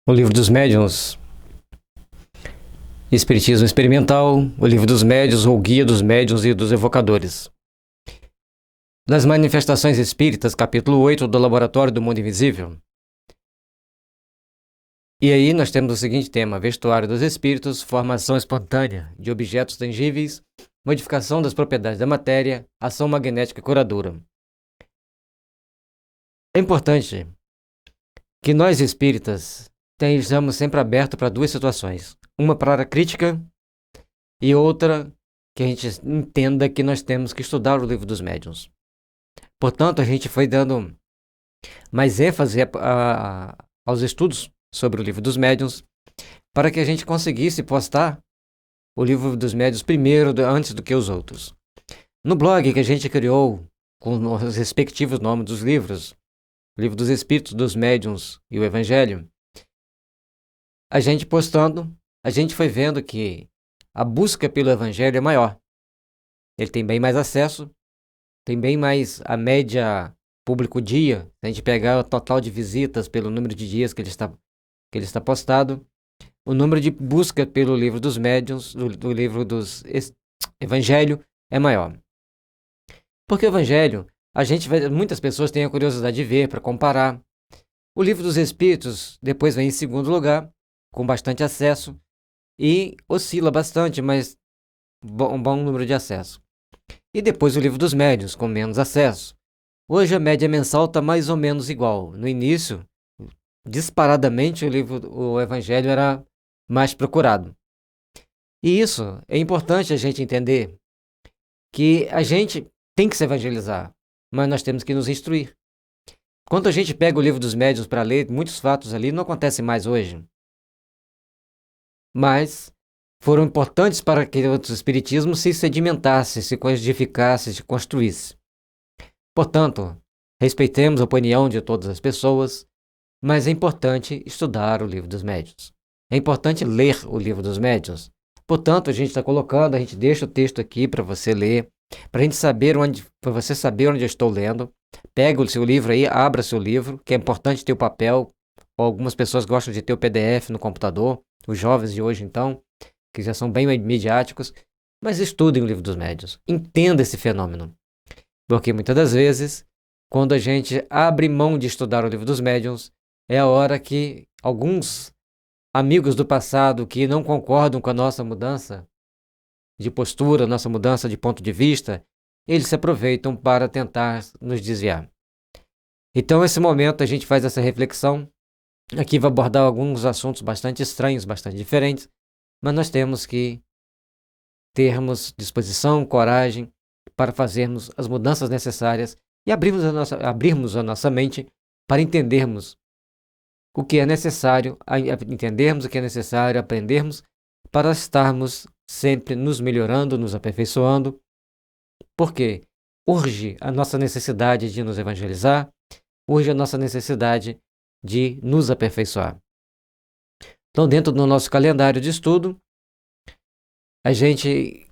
O Livro dos Médiuns, Espiritismo Experimental, o Livro dos Médiuns ou Guia dos Médiuns e dos Evocadores. Nas Manifestações Espíritas, capítulo 8 do Laboratório do Mundo Invisível. E aí nós temos o seguinte tema: Vestuário dos Espíritos, formação espontânea de objetos tangíveis, modificação das propriedades da matéria, ação magnética curadora. É importante que nós espíritas estejamos sempre abertos para duas situações. Uma para a crítica e outra que a gente entenda que nós temos que estudar o Livro dos Médiuns. Portanto, a gente foi dando mais ênfase aos estudos sobre o Livro dos Médiuns para que a gente conseguisse postar o Livro dos Médiuns primeiro, antes do que os outros. No blog que a gente criou com os respectivos nomes dos livros, o Livro dos Espíritos, dos Médiuns e o Evangelho, a gente postando, a gente foi vendo que a busca pelo Evangelho é maior. Ele tem bem mais acesso, tem bem mais a média público-dia. Se a gente pegar o total de visitas pelo número de dias que ele está postado, o número de busca pelo Livro dos Médiuns, do Livro dos Evangelho, é maior. Porque o Evangelho, muitas pessoas têm a curiosidade de ver, para comparar. O Livro dos Espíritos depois vem em segundo lugar, com bastante acesso, e oscila bastante, mas um bom número de acesso. E depois o Livro dos Médiuns, com menos acesso. Hoje a média mensal está mais ou menos igual. No início, disparadamente, o Evangelho era mais procurado. E isso é importante a gente entender, que a gente tem que se evangelizar, mas nós temos que nos instruir. Quando a gente pega o Livro dos Médiuns para ler, muitos fatos ali não acontecem mais hoje. Mas foram importantes para que o espiritismo se sedimentasse, se codificasse, se construísse. Portanto, respeitemos a opinião de todas as pessoas, mas é importante estudar o Livro dos Médiuns. É importante ler o Livro dos Médiuns. Portanto, a gente deixa o texto aqui para você ler, para você saber onde eu estou lendo. Pega o seu livro aí, abra seu livro, que é importante ter o papel. Algumas pessoas gostam de ter o PDF no computador, os jovens de hoje então, que já são bem midiáticos, mas estudem o Livro dos Médiuns. Entenda esse fenômeno. Porque muitas das vezes, quando a gente abre mão de estudar o Livro dos Médiuns, é a hora que alguns amigos do passado que não concordam com a nossa mudança de postura, nossa mudança de ponto de vista, eles se aproveitam para tentar nos desviar. Então, nesse momento, a gente faz essa reflexão. Aqui vai abordar alguns assuntos bastante estranhos, bastante diferentes, mas nós temos que termos disposição, coragem para fazermos as mudanças necessárias e abrirmos a nossa mente para entendermos o que é necessário, entendermos o que é necessário, aprendermos para estarmos sempre nos melhorando, nos aperfeiçoando, porque urge a nossa necessidade de nos evangelizar, urge a nossa necessidade de nos aperfeiçoar. Então, dentro do nosso calendário de estudo, a gente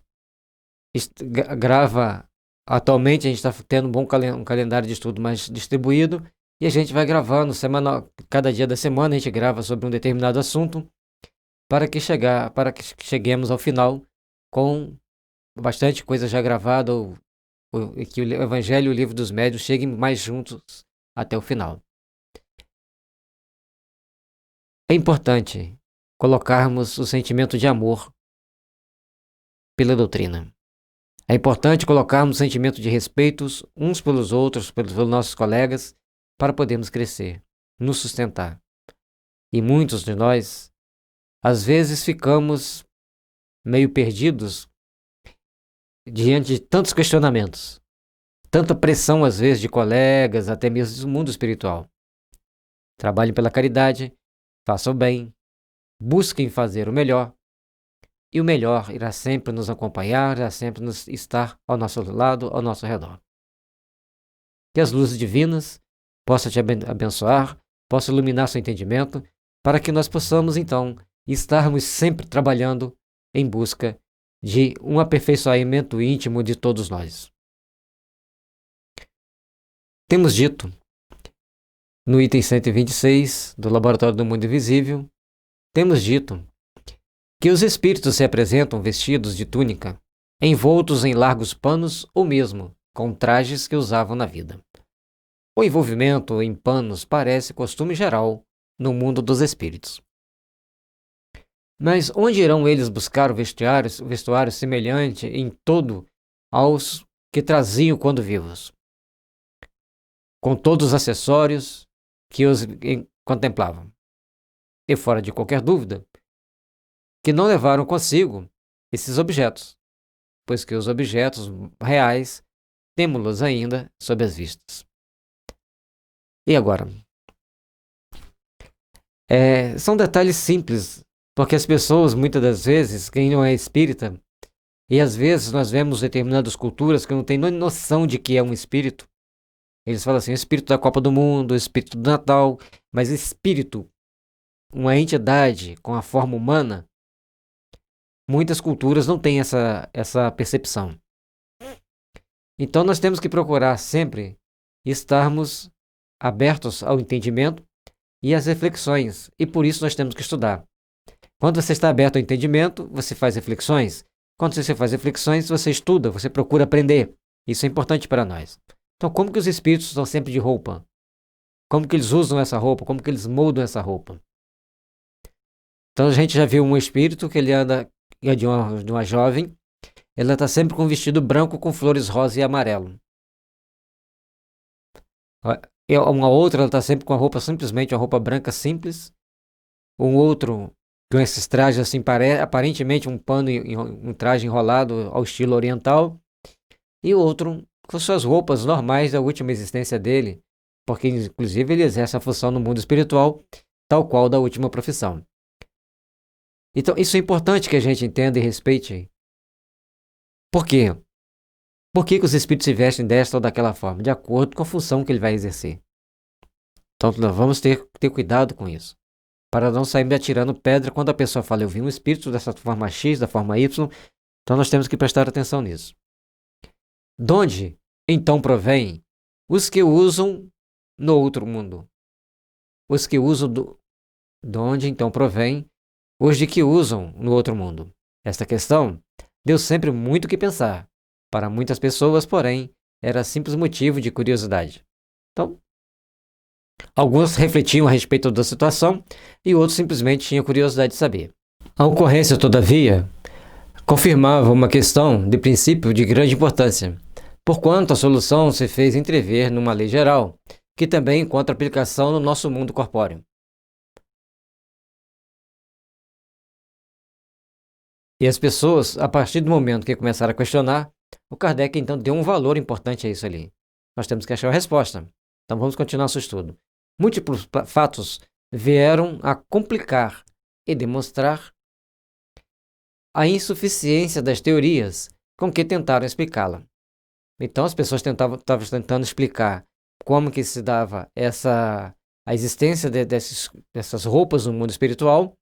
grava, atualmente a gente está tendo um calendário de estudo mais distribuído, e a gente vai gravando cada dia da semana a gente grava sobre um determinado assunto para que cheguemos ao final com bastante coisa já gravada, e que o Evangelho e o Livro dos Médiuns cheguem mais juntos até o final. É importante colocarmos o sentimento de amor pela doutrina. É importante colocarmos o sentimento de respeito uns pelos outros, pelos nossos colegas, para podermos crescer, nos sustentar. E muitos de nós, às vezes, ficamos meio perdidos diante de tantos questionamentos, tanta pressão, às vezes, de colegas, até mesmo do mundo espiritual. Trabalhem pela caridade, façam o bem, busquem fazer o melhor, e o melhor irá sempre nos acompanhar, irá sempre estar ao nosso lado, ao nosso redor. Que as luzes divinas possam te abençoar, possam iluminar seu entendimento, para que nós possamos, então, estarmos sempre trabalhando em busca de um aperfeiçoamento íntimo de todos nós. Temos dito no item 126 do Laboratório do Mundo Invisível, temos dito que os espíritos se apresentam vestidos de túnica, envoltos em largos panos ou mesmo com trajes que usavam na vida. O envolvimento em panos parece costume geral no mundo dos espíritos. Mas onde irão eles buscar o vestuário semelhante em todo aos que traziam quando vivos, com todos os acessórios que os contemplavam? E fora de qualquer dúvida, que não levaram consigo esses objetos, pois que os objetos reais temos-los ainda sob as vistas. E agora? São detalhes simples, porque as pessoas, muitas das vezes, quem não é espírita, e às vezes nós vemos determinadas culturas que não têm noção de que é um espírito. Eles falam assim, o espírito da Copa do Mundo, o espírito do Natal, mas espírito, uma entidade com a forma humana, muitas culturas não têm essa percepção. Então nós temos que procurar sempre estarmos abertos ao entendimento e às reflexões, e por isso nós temos que estudar. Quando você está aberto ao entendimento, você faz reflexões. Quando você faz reflexões, você estuda, você procura aprender. Isso é importante para nós. Então, como que os espíritos estão sempre de roupa? Como que eles usam essa roupa? Como que eles moldam essa roupa? Então, a gente já viu um espírito que ele anda de uma jovem, ela está sempre com um vestido branco com flores rosa e amarelo. E uma outra, ela está sempre com a roupa, simplesmente uma roupa branca simples. Um outro com esses trajes assim, aparentemente um pano e um traje enrolado ao estilo oriental. E outro com suas roupas normais da última existência dele, porque inclusive ele exerce a função no mundo espiritual, tal qual da última profissão. Então, isso é importante que a gente entenda e respeite. Por quê? Por que os espíritos se vestem desta ou daquela forma? De acordo com a função que ele vai exercer. Então, nós vamos ter cuidado com isso, para não sair atirando pedra quando a pessoa fala, eu vi um espírito dessa forma X, da forma Y, então nós temos que prestar atenção nisso. De onde, então, provém os que usam no outro mundo? Os que usam de onde, então, provém os de que usam no outro mundo? Esta questão deu sempre muito o que pensar. Para muitas pessoas, porém, era simples motivo de curiosidade. Então, alguns refletiam a respeito da situação e outros simplesmente tinham curiosidade de saber. A ocorrência, todavia, confirmava uma questão de princípio de grande importância, porquanto a solução se fez entrever numa lei geral, que também encontra aplicação no nosso mundo corpóreo. E as pessoas, a partir do momento que começaram a questionar, o Kardec então deu um valor importante a isso ali. Nós temos que achar a resposta. Então vamos continuar nosso estudo. Múltiplos fatos vieram a complicar e demonstrar a insuficiência das teorias com que tentaram explicá-la. Então as pessoas estavam tentando explicar como que se dava a existência dessas roupas no mundo espiritual,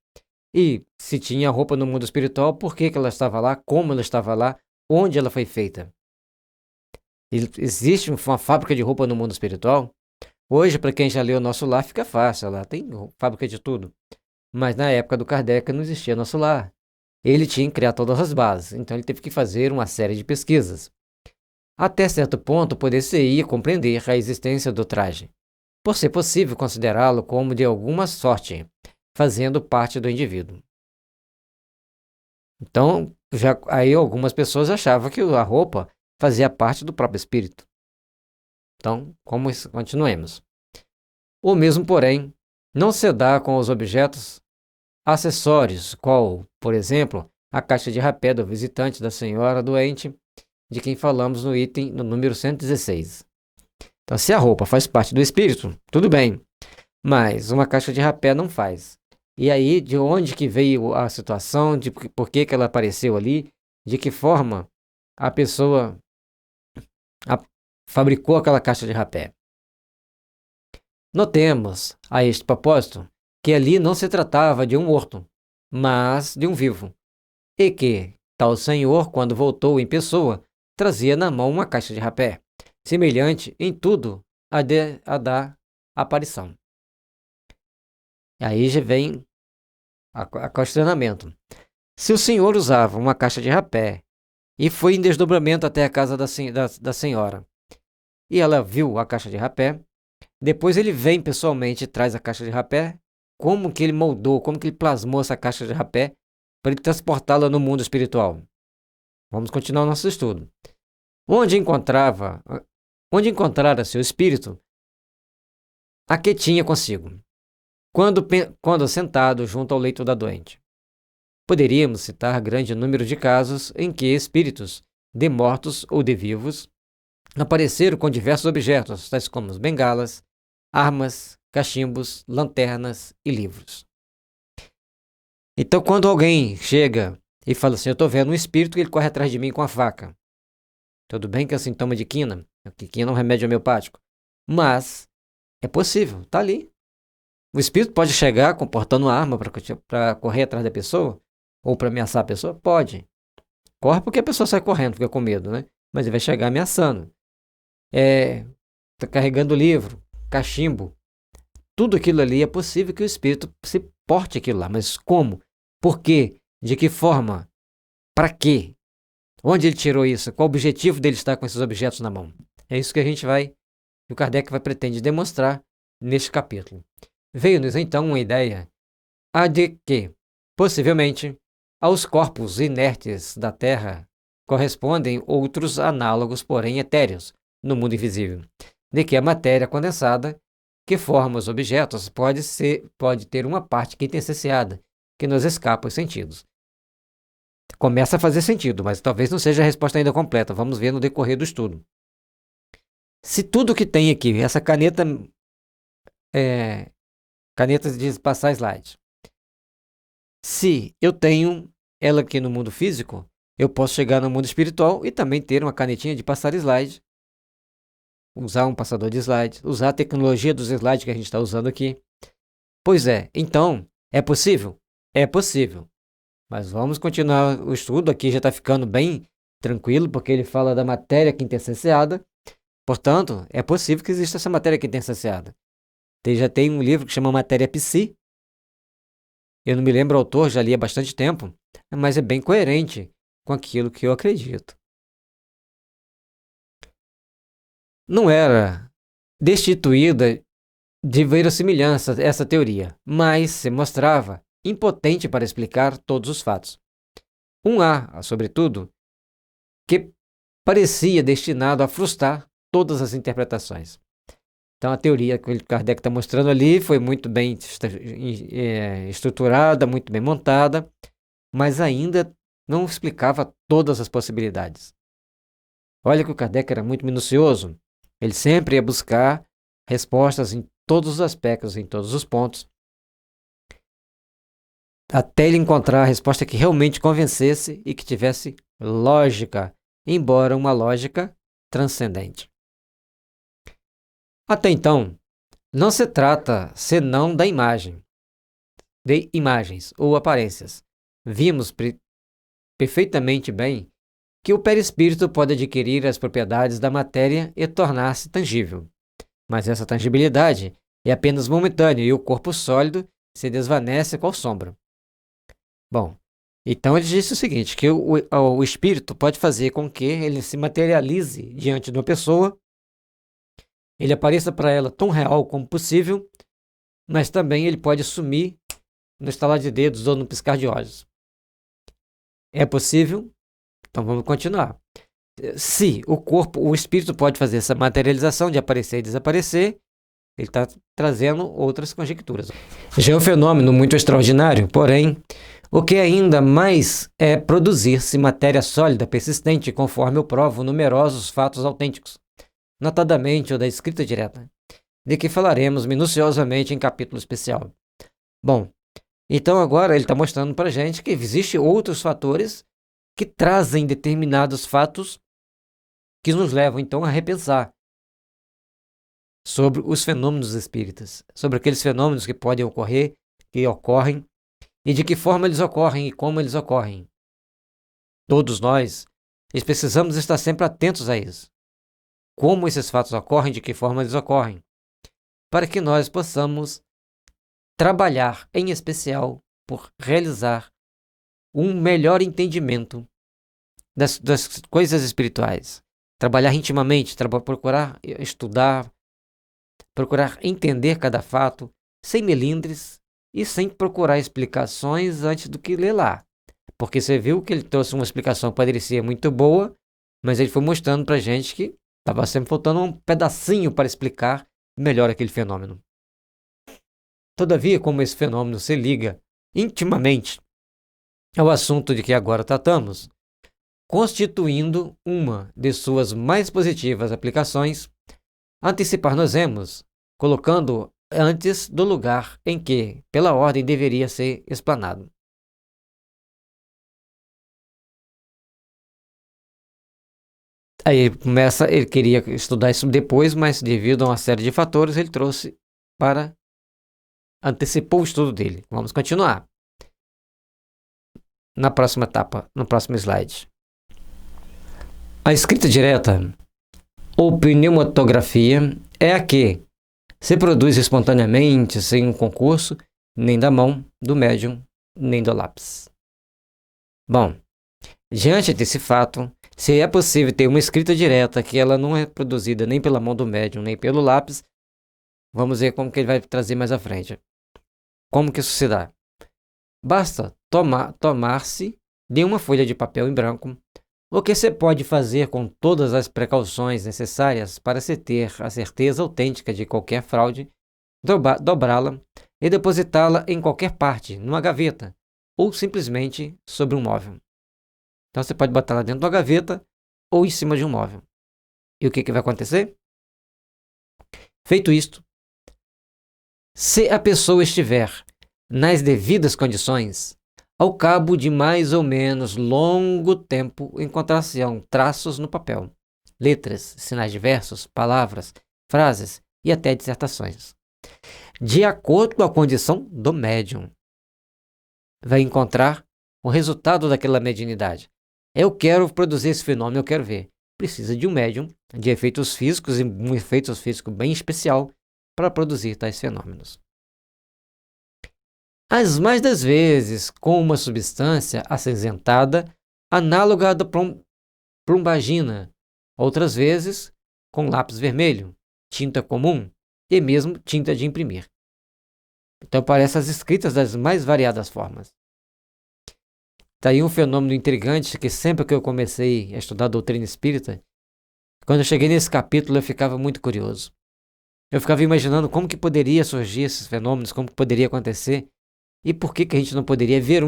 e se tinha roupa no mundo espiritual, por que ela estava lá, como ela estava lá, onde ela foi feita. Existe uma fábrica de roupa no mundo espiritual? Hoje, para quem já leu Nosso Lar, fica fácil, lá tem fábrica de tudo. Mas na época do Kardec não existia Nosso Lar. Ele tinha que criar todas as bases, então ele teve que fazer uma série de pesquisas. Até certo ponto, poder-se-ia compreender a existência do traje, por ser possível considerá-lo como de alguma sorte, fazendo parte do indivíduo. Então, aí algumas pessoas achavam que a roupa fazia parte do próprio espírito. Então, continuemos. O mesmo, porém, não se dá com os objetos acessórios, qual, por exemplo, a caixa de rapé do visitante da senhora doente, de quem falamos no número 116. Então, se a roupa faz parte do espírito, tudo bem, mas uma caixa de rapé não faz. E aí, de onde que veio a situação, de por que ela apareceu ali, de que forma a pessoa fabricou aquela caixa de rapé? Notemos, a este propósito, que ali não se tratava de um morto, mas de um vivo, e que tal senhor, quando voltou em pessoa, trazia na mão uma caixa de rapé, semelhante em tudo a da aparição. Aí já vem o questionamento. Se o senhor usava uma caixa de rapé e foi em desdobramento até a casa da senhora, e ela viu a caixa de rapé, depois ele vem pessoalmente e traz a caixa de rapé, como que ele moldou, como que ele plasmou essa caixa de rapé para ele transportá-la no mundo espiritual? Vamos continuar o nosso estudo. Onde encontrara seu espírito, a que tinha consigo, quando sentado junto ao leito da doente. Poderíamos citar grande número de casos em que espíritos, de mortos ou de vivos, apareceram com diversos objetos, tais como bengalas, armas, cachimbos, lanternas e livros. Então, quando alguém chega e fala assim, eu estou vendo um espírito, ele corre atrás de mim com a faca. Tudo bem que é sintoma de quina, que quina é um remédio homeopático, mas é possível, está ali. O espírito pode chegar comportando uma arma para correr atrás da pessoa, ou para ameaçar a pessoa? Pode. Corre porque a pessoa sai correndo, fica com medo, né? Mas ele vai chegar ameaçando. Tá carregando livro, cachimbo. Tudo aquilo ali é possível que o espírito se porte aquilo lá. Mas como? Por quê? De que forma? Para quê? Onde ele tirou isso? Qual o objetivo dele estar com esses objetos na mão? É isso que o Kardec pretende demonstrar neste capítulo. Veio-nos então uma ideia, a de que, possivelmente, aos corpos inertes da Terra correspondem outros análogos, porém etéreos, no mundo invisível, de que a matéria condensada, que forma os objetos, pode ter uma parte quintessenciada, que nos escapa os sentidos. Começa a fazer sentido, mas talvez não seja a resposta ainda completa. Vamos ver no decorrer do estudo. Se tudo que tem aqui, essa caneta de passar slide, se eu tenho ela aqui no mundo físico, eu posso chegar no mundo espiritual e também ter uma canetinha de passar slide, usar um passador de slide, usar a tecnologia dos slides que a gente está usando aqui. Pois é, então, é possível? É possível. Mas vamos continuar o estudo, aqui já está ficando bem tranquilo, porque ele fala da matéria quintessenciada. Portanto, é possível que exista essa matéria quintessenciada. Já tem um livro que chama Matéria Psi. Eu não me lembro o autor, já li há bastante tempo, mas é bem coerente com aquilo que eu acredito. Não era destituída de verossimilhança essa teoria, mas se mostrava impotente para explicar todos os fatos. Um A, sobretudo, que parecia destinado a frustrar todas as interpretações. Então, a teoria que o Kardec está mostrando ali foi muito bem estruturada, muito bem montada, mas ainda não explicava todas as possibilidades. Olha que o Kardec era muito minucioso. Ele sempre ia buscar respostas em todos os aspectos, em todos os pontos, até ele encontrar a resposta que realmente convencesse e que tivesse lógica, embora uma lógica transcendente. Até então, não se trata senão de imagens ou aparências. Vimos perfeitamente bem que o perispírito pode adquirir as propriedades da matéria e tornar-se tangível. Mas essa tangibilidade é apenas momentânea e o corpo sólido se desvanece qual sombra. Bom, então ele disse o seguinte, que o espírito pode fazer com que ele se materialize diante de uma pessoa, ele apareça para ela tão real como possível, mas também ele pode sumir no estalar de dedos ou no piscar de olhos. É possível? Então vamos continuar. Se o espírito pode fazer essa materialização de aparecer e desaparecer, ele está trazendo outras conjecturas. Já é um fenômeno muito extraordinário, porém, o que ainda mais é produzir-se matéria sólida persistente, conforme eu provo numerosos fatos autênticos, notadamente o da escrita direta, de que falaremos minuciosamente em capítulo especial. Bom, então agora ele está mostrando para a gente que existem outros fatores que trazem determinados fatos que nos levam então a repensar sobre os fenômenos espíritas, sobre aqueles fenômenos que podem ocorrer, que ocorrem, e de que forma eles ocorrem e como eles ocorrem. Todos nós precisamos estar sempre atentos a isso. Como esses fatos ocorrem, de que forma eles ocorrem, para que nós possamos trabalhar, em especial, por realizar um melhor entendimento das coisas espirituais. Trabalhar intimamente, procurar estudar, procurar entender cada fato, sem melindres e sem procurar explicações antes do que ler lá. Porque você viu que ele trouxe uma explicação que poderia ser muito boa, mas ele foi mostrando pra gente que estava sempre faltando um pedacinho para explicar melhor aquele fenômeno. Todavia, como esse fenômeno se liga intimamente ao assunto de que agora tratamos, constituindo uma de suas mais positivas aplicações, antecipar-nos-emos, colocando antes do lugar em que, pela ordem, deveria ser explanado. Aí ele queria estudar isso depois, mas devido a uma série de fatores, ele trouxe para antecipou o estudo dele. Vamos continuar. Na próxima etapa, no próximo slide. A escrita direta, ou pneumatografia, é a que se produz espontaneamente, sem um concurso, nem da mão do médium, nem do lápis. Bom, diante desse fato, se é possível ter uma escrita direta que ela não é produzida nem pela mão do médium, nem pelo lápis, vamos ver como que ele vai trazer mais à frente. Como que isso se dá? Basta tomar-se de uma folha de papel em branco, o que se pode fazer com todas as precauções necessárias para se ter a certeza autêntica de qualquer fraude, dobrá-la e depositá-la em qualquer parte, numa gaveta, ou simplesmente sobre um móvel. Então você pode botar lá dentro da gaveta ou em cima de um móvel. E o que vai acontecer? Feito isto, se a pessoa estiver nas devidas condições, ao cabo de mais ou menos longo tempo, encontrar-se-ão traços no papel, letras, sinais diversos, palavras, frases e até dissertações. De acordo com a condição do médium, vai encontrar o resultado daquela mediunidade. Eu quero produzir esse fenômeno, eu quero ver. Precisa de um médium de efeitos físicos e um efeito físico bem especial para produzir tais fenômenos. As mais das vezes com uma substância acinzentada, análoga à da plumbagina, outras vezes com lápis vermelho, tinta comum e mesmo tinta de imprimir. Então aparecem as escritas das mais variadas formas. Está aí um fenômeno intrigante que sempre que eu comecei a estudar a doutrina espírita, quando eu cheguei nesse capítulo eu ficava muito curioso. Eu ficava imaginando como que poderia surgir esses fenômenos, como que poderia acontecer. E por que a gente não poderia ver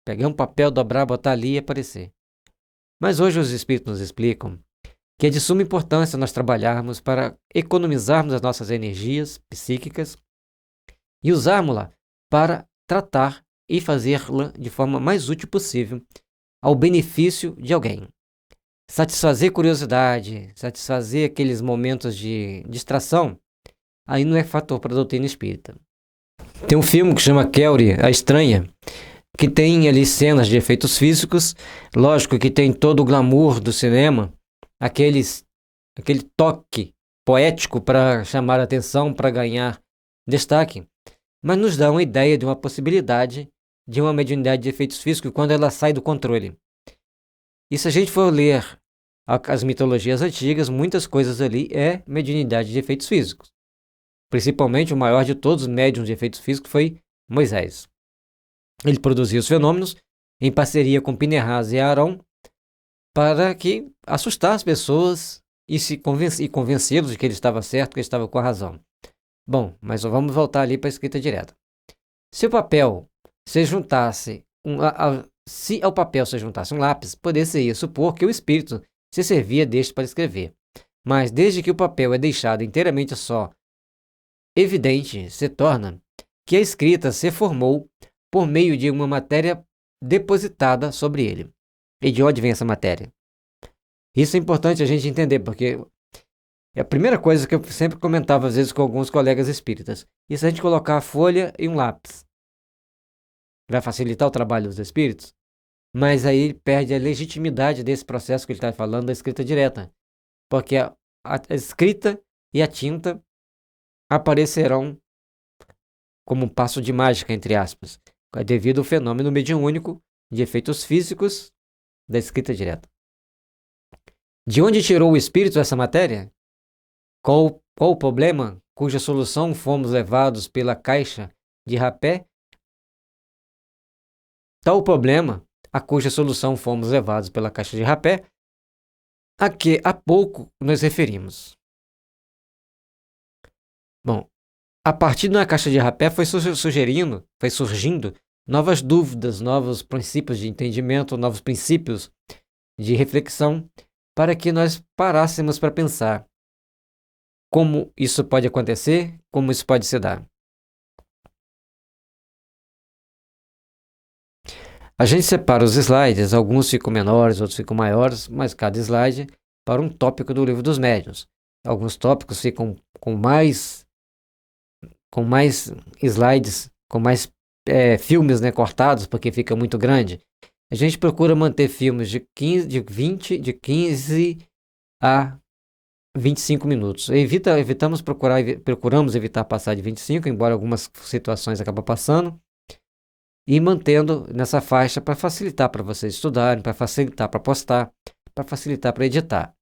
pegar um papel, dobrar, botar ali e aparecer? Mas hoje os espíritos nos explicam que é de suma importância nós trabalharmos para economizarmos as nossas energias psíquicas e usarmos-la para tratar e fazê-la de forma mais útil possível ao benefício de alguém. Satisfazer curiosidade, satisfazer aqueles momentos de distração, aí não é fator para a doutrina espírita. Tem um filme que chama Kelly, a Estranha, que tem ali cenas de efeitos físicos, lógico que tem todo o glamour do cinema, aquele toque poético para chamar a atenção, para ganhar destaque, mas nos dá uma ideia de uma possibilidade de uma mediunidade de efeitos físicos quando ela sai do controle. E se a gente for ler as mitologias antigas, muitas coisas ali é mediunidade de efeitos físicos. Principalmente o maior de todos os médiuns de efeitos físicos foi Moisés. Ele produzia os fenômenos em parceria com Pinehas e Arão para que assustar as pessoas e convencê-los de que ele estava certo, que ele estava com a razão. Bom, mas vamos voltar ali para a escrita direta. Se o papel se juntasse se ao papel se juntasse um lápis, poderia supor que o espírito se servia deste para escrever. Mas desde que o papel é deixado inteiramente só, evidente se torna que a escrita se formou por meio de uma matéria depositada sobre ele. E de onde vem essa matéria? Isso é importante a gente entender, porque é a primeira coisa que eu sempre comentava às vezes com alguns colegas espíritas. E se a gente colocar a folha e um lápis? Vai facilitar o trabalho dos espíritos? Mas aí perde a legitimidade desse processo que ele está falando da escrita direta. Porque a escrita e a tinta aparecerão como um passo de mágica, entre aspas, devido ao fenômeno mediúnico de efeitos físicos da escrita direta. De onde tirou o espírito essa matéria? Qual o problema cuja solução fomos levados pela caixa de rapé? Tal problema, a cuja solução fomos levados pela caixa de rapé, a que há pouco nos referimos. Bom, a partir da caixa de rapé foi surgindo novas dúvidas, novos princípios de entendimento, novos princípios de reflexão, para que nós parássemos para pensar como isso pode acontecer, como isso pode se dar. A gente separa os slides, alguns ficam menores, outros ficam maiores, mas cada slide para um tópico do Livro dos Médiuns. Alguns tópicos ficam com mais slides, com mais filmes, né, cortados, porque fica muito grande. A gente procura manter filmes de 15 a 25 minutos. Procuramos evitar passar de 25, embora algumas situações acabem passando, e mantendo nessa faixa para facilitar para vocês estudarem, para facilitar para postar, para facilitar para editar.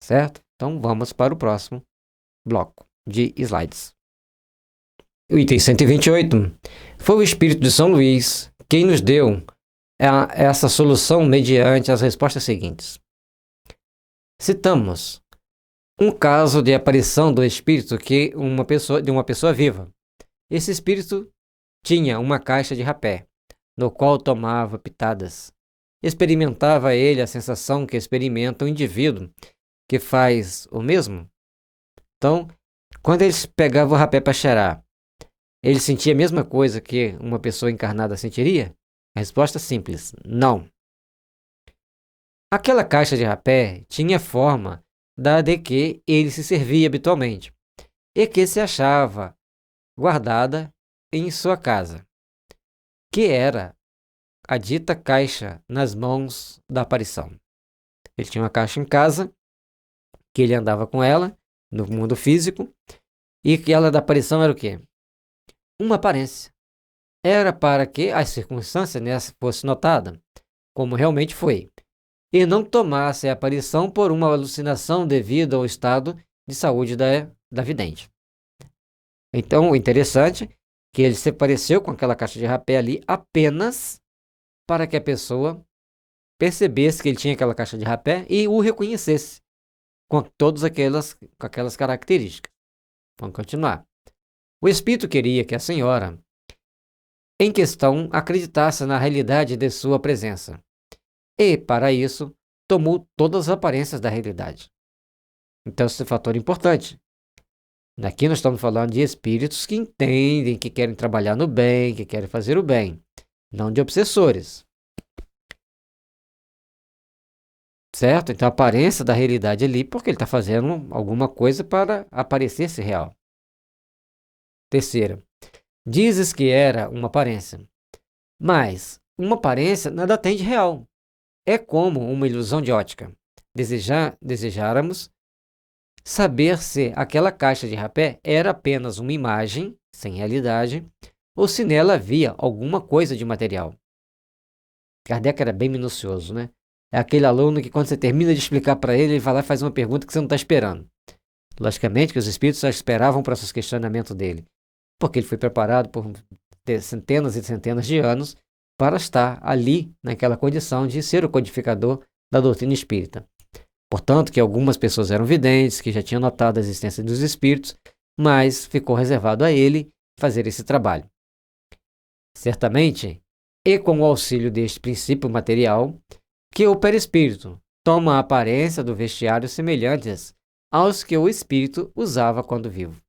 Certo? Então vamos para o próximo bloco de slides. O item 128. Foi o Espírito de São Luís quem nos deu essa solução mediante as respostas seguintes. Citamos um caso de aparição do espírito de uma pessoa viva. Esse espírito tinha uma caixa de rapé, no qual tomava pitadas. Experimentava ele a sensação que experimenta um indivíduo que faz o mesmo? Então, quando ele pegava o rapé para cheirar, ele sentia a mesma coisa que uma pessoa encarnada sentiria? A resposta é simples, não. Aquela caixa de rapé tinha forma da de que ele se servia habitualmente e que se achava guardada em sua casa, que era a dita caixa nas mãos da aparição. Ele tinha uma caixa em casa, que ele andava com ela no mundo físico, e que ela da aparição era o quê? Uma aparência. Era para que a circunstância nessa fosse notada, como realmente foi, e não tomasse a aparição por uma alucinação devido ao estado de saúde da vidente. Então, o interessante é que ele se apareceu com aquela caixa de rapé ali apenas para que a pessoa percebesse que ele tinha aquela caixa de rapé e o reconhecesse com aquelas características. Vamos continuar. O espírito queria que a senhora em questão acreditasse na realidade de sua presença. E, para isso, tomou todas as aparências da realidade. Então, esse é um fator importante. Aqui nós estamos falando de espíritos que entendem, que querem trabalhar no bem, que querem fazer o bem, não de obsessores. Certo? Então, a aparência da realidade ali, porque ele está fazendo alguma coisa para aparecer ser real. Terceira, dizes que era uma aparência, mas uma aparência nada tem de real. É como uma ilusão de ótica. Desejáramos saber se aquela caixa de rapé era apenas uma imagem, sem realidade, ou se nela havia alguma coisa de material. Kardec era bem minucioso, né? É aquele aluno que quando você termina de explicar para ele, ele vai lá e faz uma pergunta que você não está esperando. Logicamente que os espíritos já esperavam para esses questionamentos dele, porque ele foi preparado por centenas e centenas de anos para estar ali naquela condição de ser o codificador da doutrina espírita. Portanto, que algumas pessoas eram videntes, que já tinham notado a existência dos espíritos, mas ficou reservado a ele fazer esse trabalho. Certamente, e com o auxílio deste princípio material, que o perispírito toma a aparência do vestiário semelhantes aos que o espírito usava quando vivo.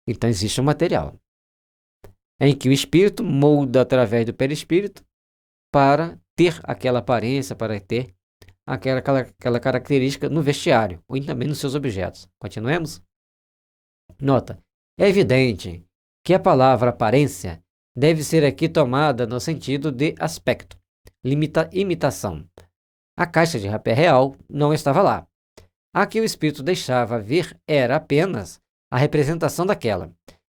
Então existe um material em que o espírito molda através do perispírito para ter aquela aparência, para ter aquela característica no vestiário, ou também nos seus objetos. Continuemos? Nota, é evidente que a palavra aparência deve ser aqui tomada no sentido de aspecto, imitação. A caixa de rapé real não estava lá, A que o espírito deixava ver era apenas a representação daquela.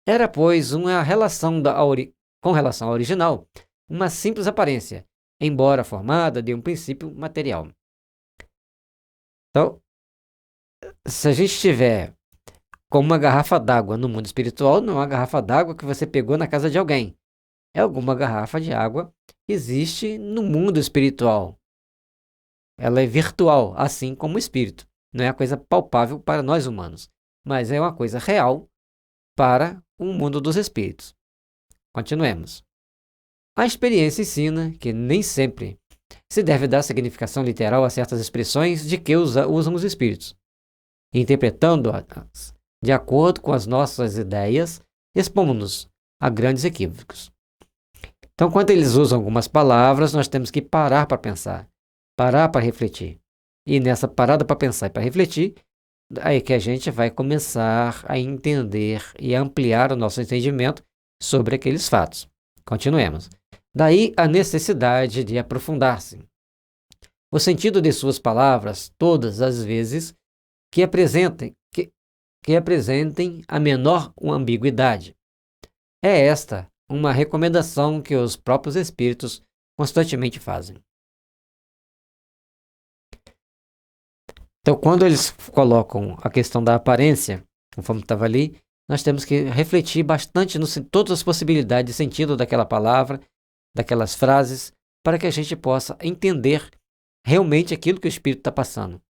Era, pois, uma relação com relação ao original, uma simples aparência, embora formada de um princípio material. Então, se a gente estiver com uma garrafa d'água no mundo espiritual, não é uma garrafa d'água que você pegou na casa de alguém. É alguma garrafa de água que existe no mundo espiritual. Ela é virtual, assim como o espírito. Não é uma coisa palpável para nós humanos, mas é uma coisa real para o mundo dos espíritos. Continuemos. A experiência ensina que nem sempre se deve dar significação literal a certas expressões de que usam os espíritos. Interpretando-as de acordo com as nossas ideias, expomos-nos a grandes equívocos. Então, quando eles usam algumas palavras, nós temos que parar para pensar, parar para refletir. E nessa parada para pensar e para refletir, aí que a gente vai começar a entender e ampliar o nosso entendimento sobre aqueles fatos. Continuemos. Daí a necessidade de aprofundar-se. O sentido de suas palavras, todas as vezes que apresentem a menor ambiguidade. É esta uma recomendação que os próprios espíritos constantemente fazem. Então, quando eles colocam a questão da aparência, conforme estava ali, nós temos que refletir bastante em todas as possibilidades de sentido daquela palavra, daquelas frases, para que a gente possa entender realmente aquilo que o espírito está passando.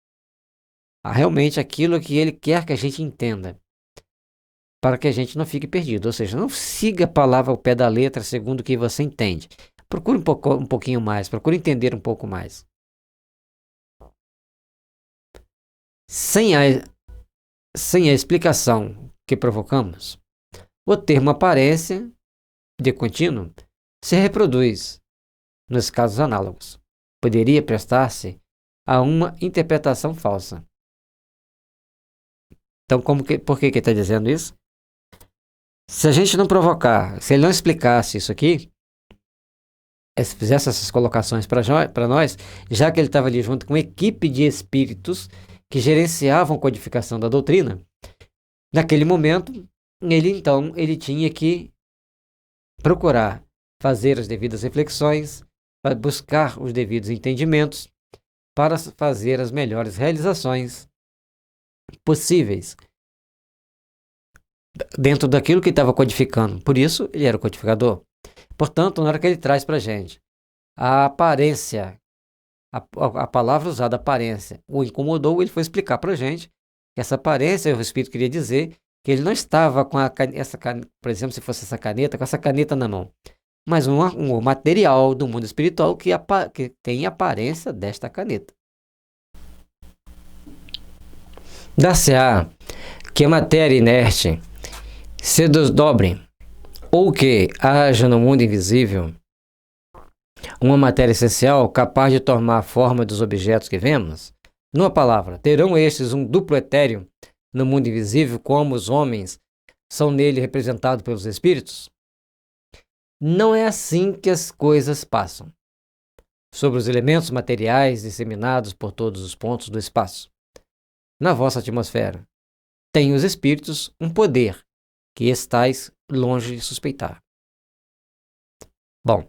Realmente aquilo que ele quer que a gente entenda, para que a gente não fique perdido. Ou seja, não siga a palavra ao pé da letra segundo o que você entende. Procure um pouquinho mais, procure entender um pouco mais. Sem a explicação que provocamos, o termo aparência de contínuo se reproduz nos casos análogos. Poderia prestar-se a uma interpretação falsa. Então, por que ele está dizendo isso? Se a gente não provocar, se ele não explicasse isso aqui, fizesse essas colocações para nós, já que ele estava ali junto com uma equipe de espíritos que gerenciavam a codificação da doutrina, naquele momento, ele tinha que procurar fazer as devidas reflexões, buscar os devidos entendimentos, para fazer as melhores realizações possíveis dentro daquilo que estava codificando. Por isso, ele era o codificador. Portanto, na hora que ele traz para a gente a aparência, a palavra usada, aparência, o incomodou, ele foi explicar para a gente que essa aparência, o Espírito queria dizer que ele não estava com essa caneta, por exemplo, se fosse essa caneta, com essa caneta na mão, mas um material do mundo espiritual que tem a aparência desta caneta. Dar-se-á que a matéria inerte se desdobre, ou que haja no mundo invisível uma matéria essencial capaz de tomar a forma dos objetos que vemos? Numa palavra, terão estes um duplo etéreo no mundo invisível, como os homens são nele representados pelos espíritos? Não é assim que as coisas passam sobre os elementos materiais disseminados por todos os pontos do espaço. Na vossa atmosfera, têm os espíritos um poder que estáis longe de suspeitar. Bom,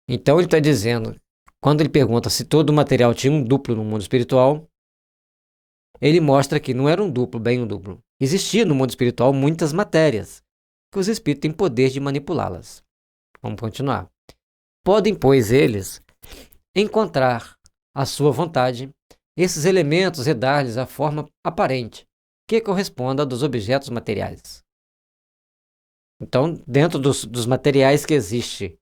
então ele está dizendo, quando ele pergunta se todo o material tinha um duplo no mundo espiritual, ele mostra que não era um duplo, bem um duplo. Existia no mundo espiritual muitas matérias, que os espíritos têm poder de manipulá-las. Vamos continuar. Podem, pois, eles encontrar à sua vontade esses elementos e dar-lhes a forma aparente, que corresponda a dos objetos materiais. Então, dentro dos materiais que existem,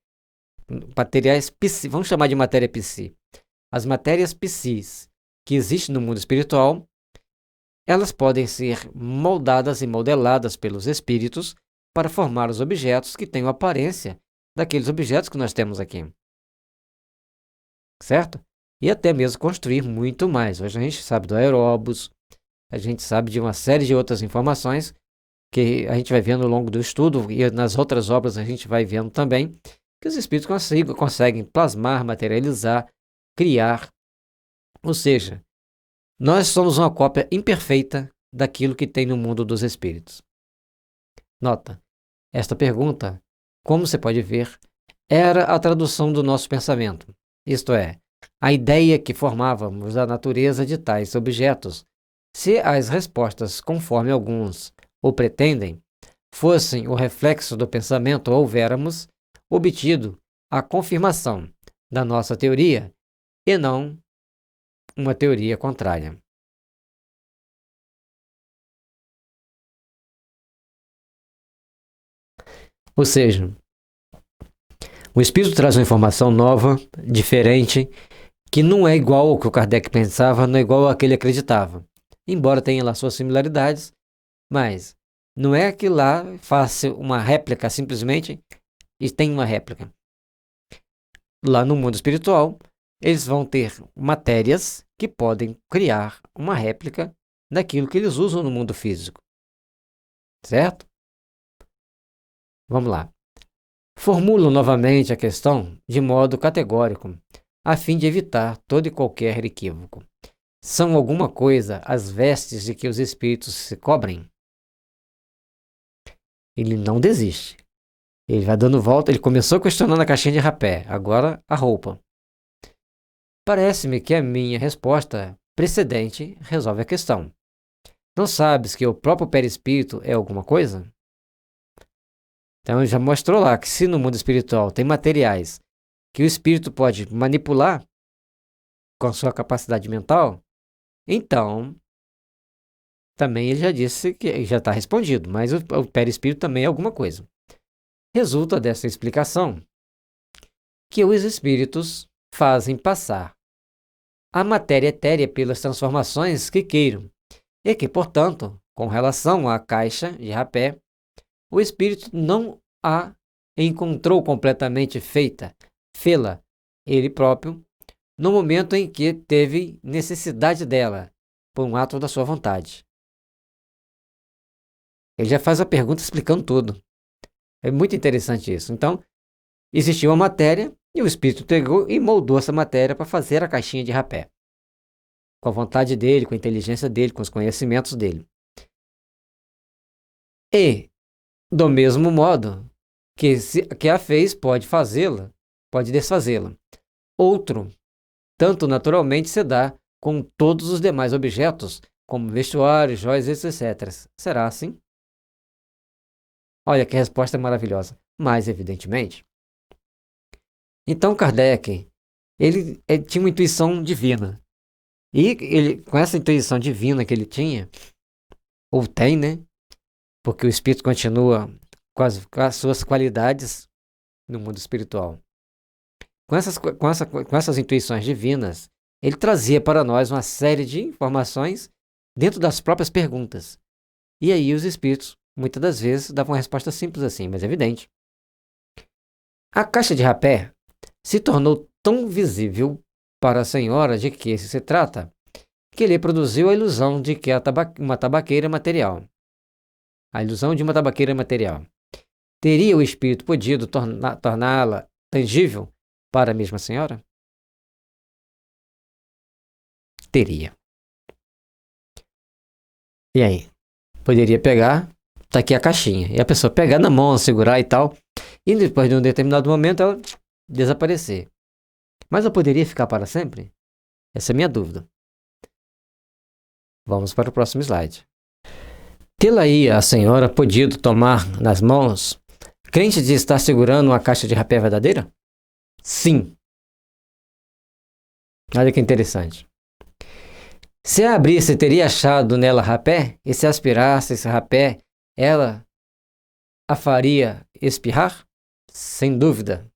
materiais psi, vamos chamar de matéria psi, as matérias psis que existem no mundo espiritual, elas podem ser moldadas e modeladas pelos espíritos para formar os objetos que têm a aparência daqueles objetos que nós temos aqui. Certo? E até mesmo construir muito mais. Hoje a gente sabe do aeróbus, a gente sabe de uma série de outras informações que a gente vai vendo ao longo do estudo e nas outras obras a gente vai vendo também que os espíritos conseguem plasmar, materializar, criar. Ou seja, Nós somos uma cópia imperfeita daquilo que tem no mundo dos espíritos. Nota, esta pergunta, como você pode ver, era a tradução do nosso pensamento, isto é, a ideia que formávamos da natureza de tais objetos, se as respostas, conforme alguns o pretendem, fossem o reflexo do pensamento, houvéramos obtido a confirmação da nossa teoria e não uma teoria contrária. Ou seja, o espírito traz uma informação nova, diferente, que não é igual ao que o Kardec pensava, não é igual ao que ele acreditava. Embora tenha lá suas similaridades, mas não é que lá faça uma réplica simplesmente e tem uma réplica. Lá no mundo espiritual, eles vão ter matérias que podem criar uma réplica daquilo que eles usam no mundo físico. Certo? Vamos lá. Formulo novamente a questão de modo categórico, a fim de evitar todo e qualquer equívoco. São alguma coisa as vestes de que os espíritos se cobrem? Ele não desiste. Ele vai dando volta, ele começou questionando a caixinha de rapé, agora a roupa. Parece-me que a minha resposta precedente resolve a questão. Não sabes que o próprio perispírito é alguma coisa? Então ele já mostrou lá que se no mundo espiritual tem materiais que o espírito pode manipular com a sua capacidade mental, então também ele já disse que já está respondido, mas o perispírito também é alguma coisa. Resulta dessa explicação que os espíritos fazem passar a matéria etérea pelas transformações que queiram, e que, portanto, com relação à caixa de rapé, o espírito não a encontrou completamente feita, fê-la ele próprio, no momento em que teve necessidade dela, por um ato da sua vontade. Ele já faz a pergunta explicando tudo. É muito interessante isso. Então, existiu uma matéria e o espírito pegou e moldou essa matéria para fazer a caixinha de rapé. Com a vontade dele, com a inteligência dele, com os conhecimentos dele. E, do mesmo modo que a fez, pode fazê-la, pode desfazê-la. Outro, tanto naturalmente se dá com todos os demais objetos, como vestuários, joias, etc. Será assim? Olha que resposta maravilhosa. Mas, evidentemente. Então, Kardec, ele tinha uma intuição divina. E ele, com essa intuição divina que ele tinha, ou tem, né? Porque o espírito continua com as suas qualidades no mundo espiritual. Com essas intuições divinas, ele trazia para nós uma série de informações dentro das próprias perguntas. E aí os espíritos, muitas das vezes, davam uma resposta simples assim, mas evidente. A caixa de rapé se tornou tão visível para a senhora de que se trata, que lhe produziu a ilusão de que uma tabaqueira material. A ilusão de uma tabaqueira material. Teria o espírito podido torná-la tangível para a mesma senhora? Teria. E aí? Poderia pegar, tá aqui a caixinha, e a pessoa pegar na mão, segurar e tal, e depois de um determinado momento ela desaparecer. Mas ela poderia ficar para sempre? Essa é a minha dúvida. Vamos para o próximo slide. Tê-la-ia a senhora podido tomar nas mãos, crente de estar segurando uma caixa de rapé verdadeira? Sim. Olha que interessante. Se a abrisse, teria achado nela rapé? E se aspirasse esse rapé, ela a faria espirrar? Sem dúvida.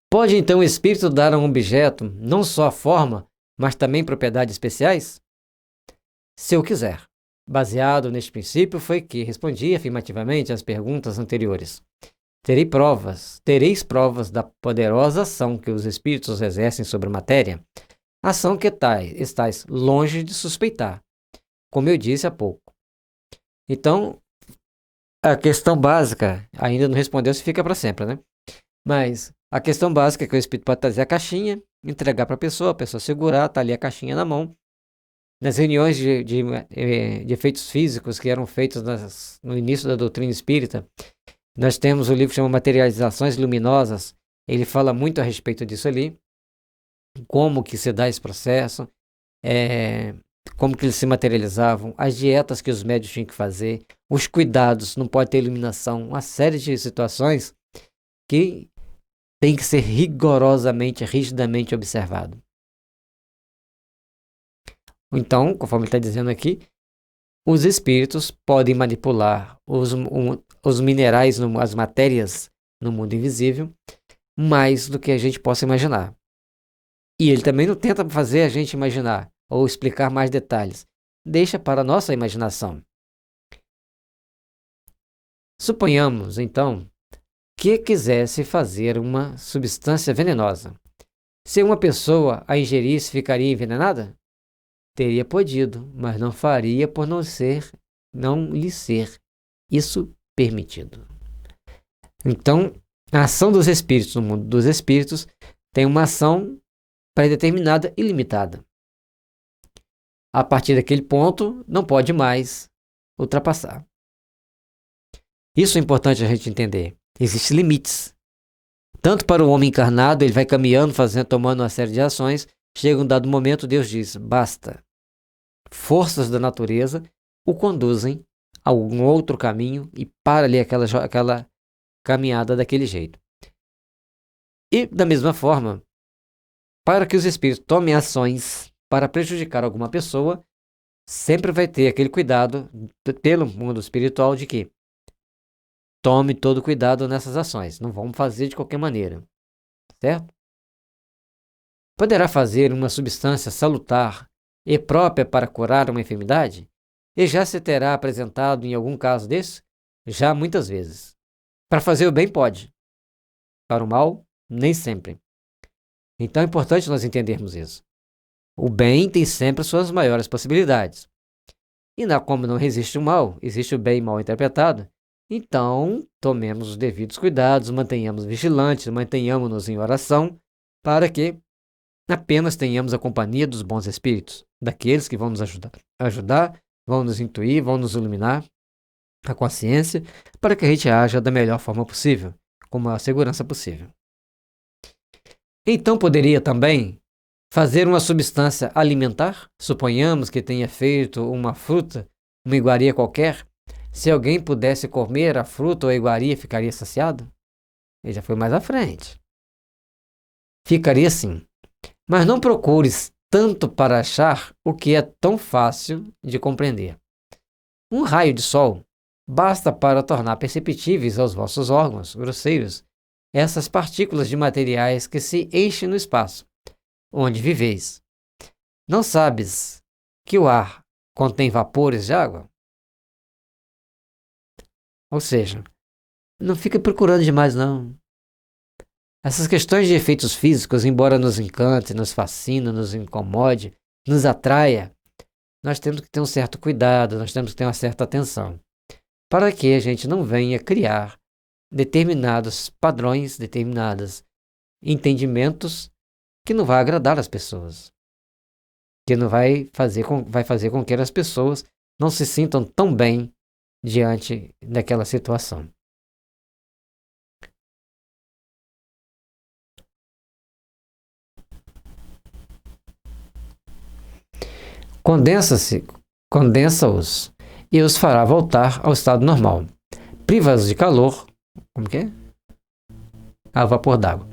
Pode então o espírito dar a um objeto não só a forma, mas também propriedades especiais? Se eu quiser. Baseado neste princípio foi que respondi afirmativamente às perguntas anteriores. Tereis provas da poderosa ação que os espíritos exercem sobre a matéria, ação que estáis longe de suspeitar, como eu disse há pouco. Então, a questão básica, ainda não respondeu se fica para sempre, né? Mas a questão básica é que o espírito pode trazer a caixinha entregar para a pessoa segurar, tá ali a caixinha na mão. Nas reuniões de efeitos físicos que eram feitos no início da doutrina espírita, nós temos o livro que chama Materializações Luminosas. Ele fala muito a respeito disso ali, como que se dá esse processo, como que eles se materializavam, as dietas que os médios tinham que fazer, os cuidados, não pode ter iluminação, uma série de situações que tem que ser rigorosamente, rigidamente observado. Então, conforme ele está dizendo aqui, os espíritos podem manipular os minerais, as matérias no mundo invisível, mais do que a gente possa imaginar. E ele também não tenta fazer a gente imaginar ou explicar mais detalhes. Deixa para a nossa imaginação. Suponhamos, então, que quisesse fazer uma substância venenosa. Se uma pessoa a ingerisse, ficaria envenenada? Teria podido, mas não faria por não lhe ser isso permitido. Então, a ação dos espíritos no mundo dos espíritos tem uma ação pré-determinada e limitada. A partir daquele ponto, não pode mais ultrapassar. Isso é importante a gente entender. Existem limites. Tanto para o homem encarnado, ele vai caminhando, tomando uma série de ações. Chega um dado momento, Deus diz, basta. Forças da natureza o conduzem a algum outro caminho e para ali aquela caminhada daquele jeito. E, da mesma forma, para que os espíritos tomem ações para prejudicar alguma pessoa, sempre vai ter aquele cuidado pelo mundo espiritual de que tome todo cuidado nessas ações. Não vamos fazer de qualquer maneira. Certo? Poderá fazer uma substância salutar e própria para curar uma enfermidade? E já se terá apresentado em algum caso desse? Já muitas vezes. Para fazer o bem pode. Para o mal, nem sempre. Então é importante nós entendermos isso. O bem tem sempre suas maiores possibilidades. E como não resiste o mal, existe o bem mal interpretado, então tomemos os devidos cuidados, mantenhamos vigilantes, mantenhamos-nos em oração, para que apenas tenhamos a companhia dos bons espíritos, daqueles que vão nos ajudar, vão nos intuir, vão nos iluminar a consciência, para que a gente haja da melhor forma possível, com a maior segurança possível. Então poderia também fazer uma substância alimentar? Suponhamos que tenha feito uma fruta, uma iguaria qualquer. Se alguém pudesse comer a fruta ou a iguaria, ficaria saciado? Ele já foi mais à frente. Ficaria sim. Mas não procures tanto para achar o que é tão fácil de compreender. Um raio de sol basta para tornar perceptíveis aos vossos órgãos grosseiros essas partículas de materiais que se enchem no espaço, onde viveis. Não sabes que o ar contém vapores de água? Ou seja, não fica procurando demais não. Essas questões de efeitos físicos, embora nos encante, nos fascine, nos incomode, nos atraia, nós temos que ter um certo cuidado, nós temos que ter uma certa atenção, para que a gente não venha criar determinados padrões, determinados entendimentos que não vai agradar as pessoas, que não vai fazer com que as pessoas não se sintam tão bem diante daquela situação. Condensa-os e os fará voltar ao estado normal. Priva-os de calor, como que é? A vapor d'água.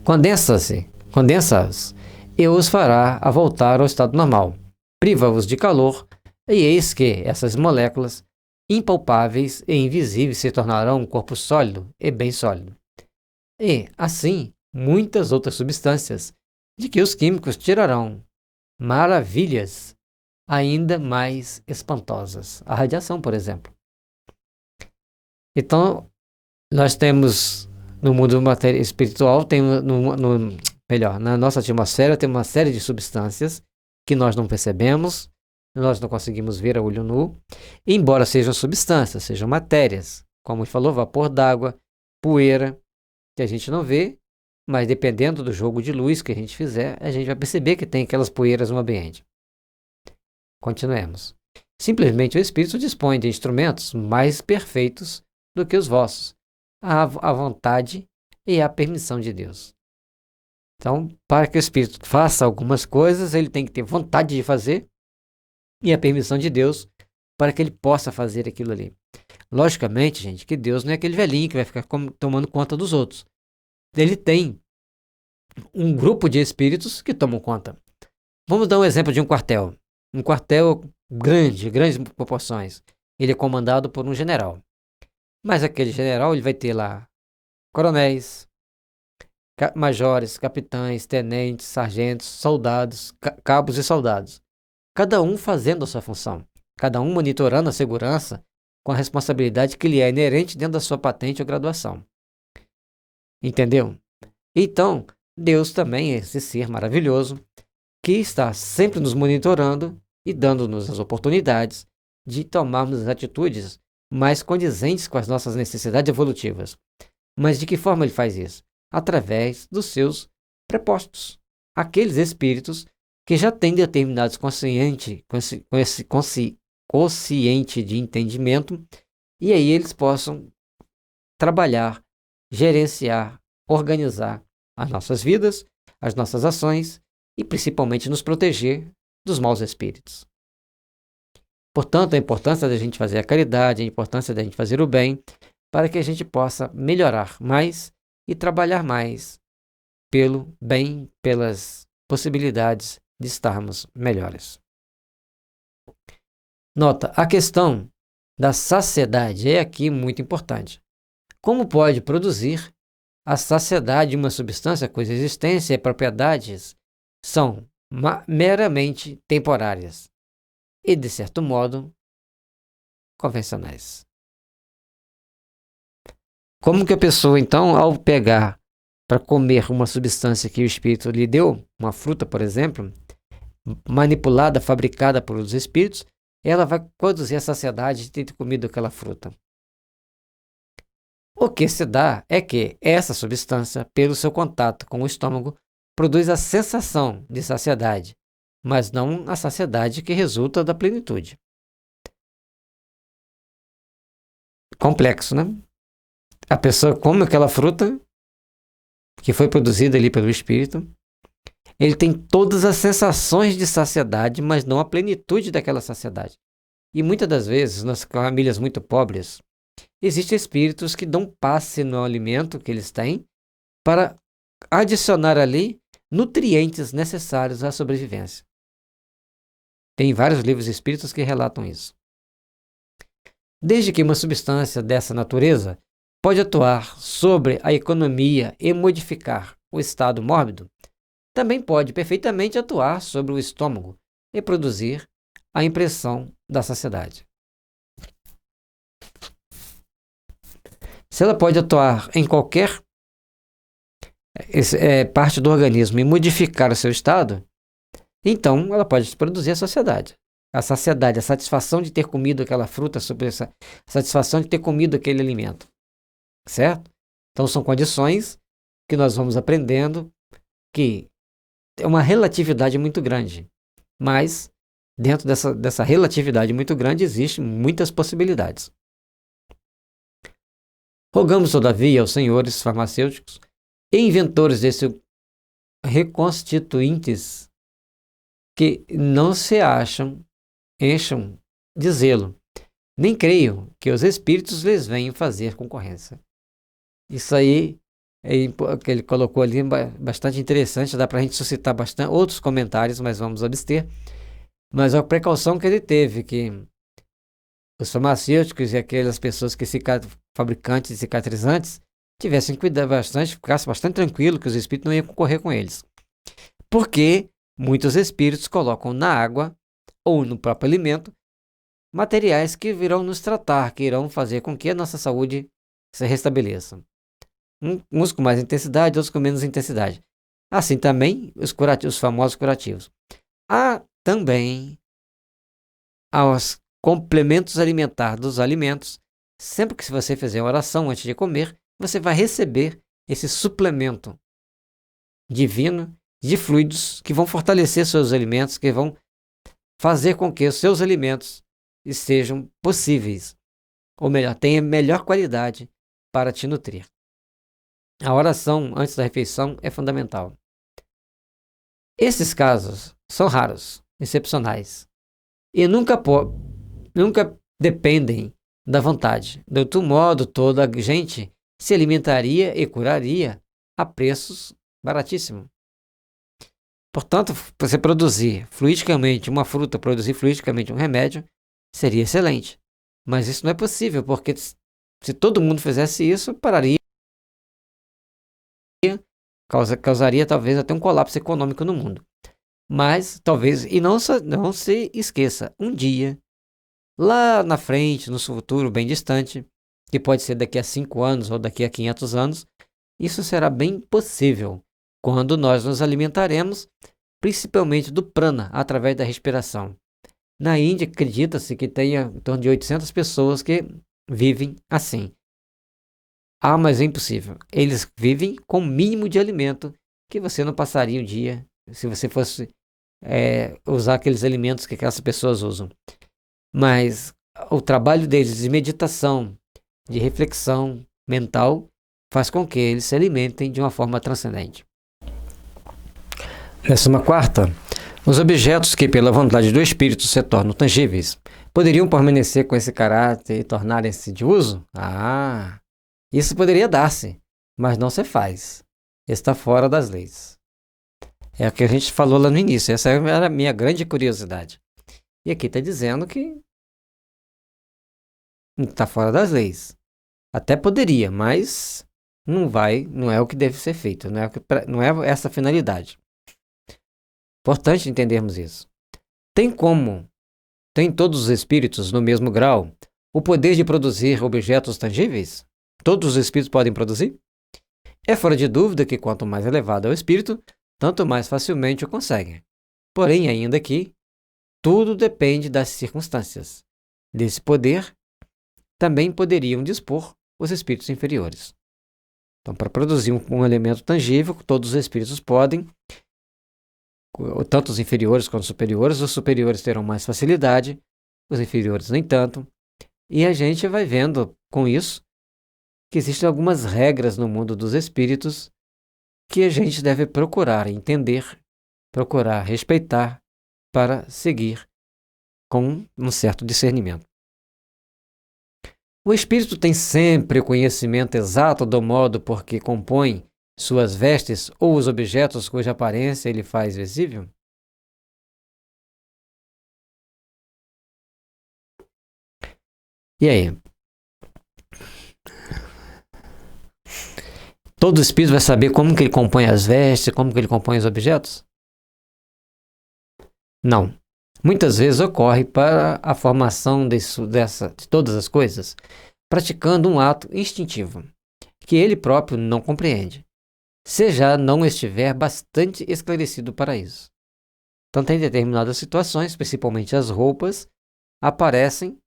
Condensa-os e os fará a voltar ao estado normal. Priva-os de calor, e eis que essas moléculas, impalpáveis e invisíveis, se tornarão um corpo sólido e bem sólido. E, assim, muitas outras substâncias, de que os químicos tirarão maravilhas ainda mais espantosas. A radiação, por exemplo. Então, nós temos no mundo espiritual, na nossa atmosfera, tem uma série de substâncias que nós não percebemos, nós não conseguimos ver a olho nu, embora sejam substâncias, sejam matérias, como ele falou, vapor d'água, poeira, que a gente não vê, mas dependendo do jogo de luz que a gente fizer, a gente vai perceber que tem aquelas poeiras no ambiente. Continuemos. Simplesmente o Espírito dispõe de instrumentos mais perfeitos do que os vossos, à vontade e à permissão de Deus. Então, para que o Espírito faça algumas coisas, ele tem que ter vontade de fazer e a permissão de Deus para que ele possa fazer aquilo ali. Logicamente, gente, que Deus não é aquele velhinho que vai ficar tomando conta dos outros. Ele tem um grupo de espíritos que tomam conta. Vamos dar um exemplo de um quartel. Um quartel grande, grandes proporções. Ele é comandado por um general. Mas aquele general, ele vai ter lá coronéis, majores, capitães, tenentes, sargentos, soldados, cabos e soldados. Cada um fazendo a sua função. Cada um monitorando a segurança com a responsabilidade que lhe é inerente dentro da sua patente ou graduação. Entendeu? Então, Deus também é esse ser maravilhoso que está sempre nos monitorando e dando-nos as oportunidades de tomarmos as atitudes mais condizentes com as nossas necessidades evolutivas. Mas de que forma ele faz isso? Através dos seus prepostos. Aqueles espíritos que já têm determinados consciente de entendimento, e aí eles possam trabalhar, gerenciar, organizar as nossas vidas, as nossas ações e principalmente nos proteger dos maus espíritos. Portanto, a importância da gente fazer a caridade, a importância da gente fazer o bem, para que a gente possa melhorar mais e trabalhar mais pelo bem, pelas possibilidades de estarmos melhores. Nota, a questão da saciedade é aqui muito importante. Como pode produzir a saciedade de uma substância cuja existência e propriedades são meramente temporárias e, de certo modo, convencionais? Como que a pessoa, então, ao pegar para comer uma substância que o espírito lhe deu, uma fruta, por exemplo, manipulada, fabricada pelos espíritos, ela vai produzir a saciedade de ter comido aquela fruta? O que se dá é que essa substância, pelo seu contato com o estômago, produz a sensação de saciedade, mas não a saciedade que resulta da plenitude. Complexo, né? A pessoa come aquela fruta que foi produzida ali pelo espírito, ele tem todas as sensações de saciedade, mas não a plenitude daquela saciedade. E muitas das vezes, nas famílias muito pobres, existem espíritos que dão passe no alimento que eles têm para adicionar ali nutrientes necessários à sobrevivência. Tem vários livros espíritas que relatam isso. Desde que uma substância dessa natureza pode atuar sobre a economia e modificar o estado mórbido, também pode perfeitamente atuar sobre o estômago e produzir a impressão da saciedade. Se ela pode atuar em qualquer parte do organismo e modificar o seu estado, então ela pode produzir a saciedade. A saciedade, a satisfação de ter comido aquela fruta, a satisfação de ter comido aquele alimento. Certo? Então são condições que nós vamos aprendendo que é uma relatividade muito grande. Mas dentro dessa relatividade muito grande existem muitas possibilidades. Rogamos, todavia, aos senhores farmacêuticos e inventores desse reconstituintes que não se encham de zelo, nem creiam que os espíritos lhes venham fazer concorrência. Isso aí que ele colocou ali bastante interessante, dá para a gente suscitar bastante outros comentários, mas vamos abster. Mas a precaução que ele teve, que os farmacêuticos e aquelas pessoas que fabricantes de cicatrizantes tivessem cuidado bastante, ficassem bastante tranquilo que os espíritos não iam concorrer com eles. Porque muitos espíritos colocam na água ou no próprio alimento materiais que virão nos tratar, que irão fazer com que a nossa saúde se restabeleça. Uns com mais intensidade, outros com menos intensidade. Assim também os famosos curativos. Há também os complementos alimentares dos alimentos. Sempre que você fizer uma oração antes de comer, você vai receber esse suplemento divino de fluidos que vão fortalecer seus alimentos, que vão fazer com que os seus alimentos sejam possíveis, ou melhor, tenha melhor qualidade para te nutrir. A oração antes da refeição é fundamental. Esses casos são raros, excepcionais, e nunca dependem da vontade. De outro modo, toda a gente se alimentaria e curaria a preços baratíssimos. Portanto, você produzir fluidicamente uma fruta, produzir fluidicamente um remédio, seria excelente. Mas isso não é possível, porque se todo mundo fizesse isso, pararia, causaria talvez até um colapso econômico no mundo. Mas talvez, e não se esqueça, um dia, lá na frente, no futuro bem distante, que pode ser daqui a 5 anos ou daqui a 500 anos, isso será bem possível, quando nós nos alimentaremos, principalmente do prana, através da respiração. Na Índia, acredita-se que tenha em torno de 800 pessoas que vivem assim. Ah, mas é impossível. Eles vivem com o mínimo de alimento que você não passaria um dia se você fosse usar aqueles alimentos que aquelas pessoas usam. Mas o trabalho deles de meditação, de reflexão mental, faz com que eles se alimentem de uma forma transcendente. 14ª. Os objetos que, pela vontade do Espírito, se tornam tangíveis, poderiam permanecer com esse caráter e tornarem-se de uso? Isso poderia dar-se, mas não se faz. Está fora das leis. É o que a gente falou lá no início. Essa era a minha grande curiosidade. E aqui está dizendo que está fora das leis. Até poderia, mas não é o que deve ser feito. Não é essa a finalidade. Importante entendermos isso. Tem todos os espíritos no mesmo grau o poder de produzir objetos tangíveis? Todos os espíritos podem produzir? É fora de dúvida que quanto mais elevado é o espírito, tanto mais facilmente o conseguem. Porém, ainda que tudo depende das circunstâncias. Desse poder também poderiam dispor os espíritos inferiores. Então, para produzir um elemento tangível, todos os espíritos podem, tanto os inferiores quanto os superiores terão mais facilidade, os inferiores nem tanto, e a gente vai vendo com isso que existem algumas regras no mundo dos espíritos que a gente deve procurar entender, procurar respeitar para seguir com um certo discernimento. O espírito tem sempre o conhecimento exato do modo por que compõe suas vestes ou os objetos cuja aparência ele faz visível? E aí? Todo espírito vai saber como que ele compõe as vestes, como que ele compõe os objetos? Não. Muitas vezes ocorre para a formação de todas as coisas, praticando um ato instintivo, que ele próprio não compreende, se já não estiver bastante esclarecido para isso. Então, em determinadas situações, principalmente as roupas, aparecem,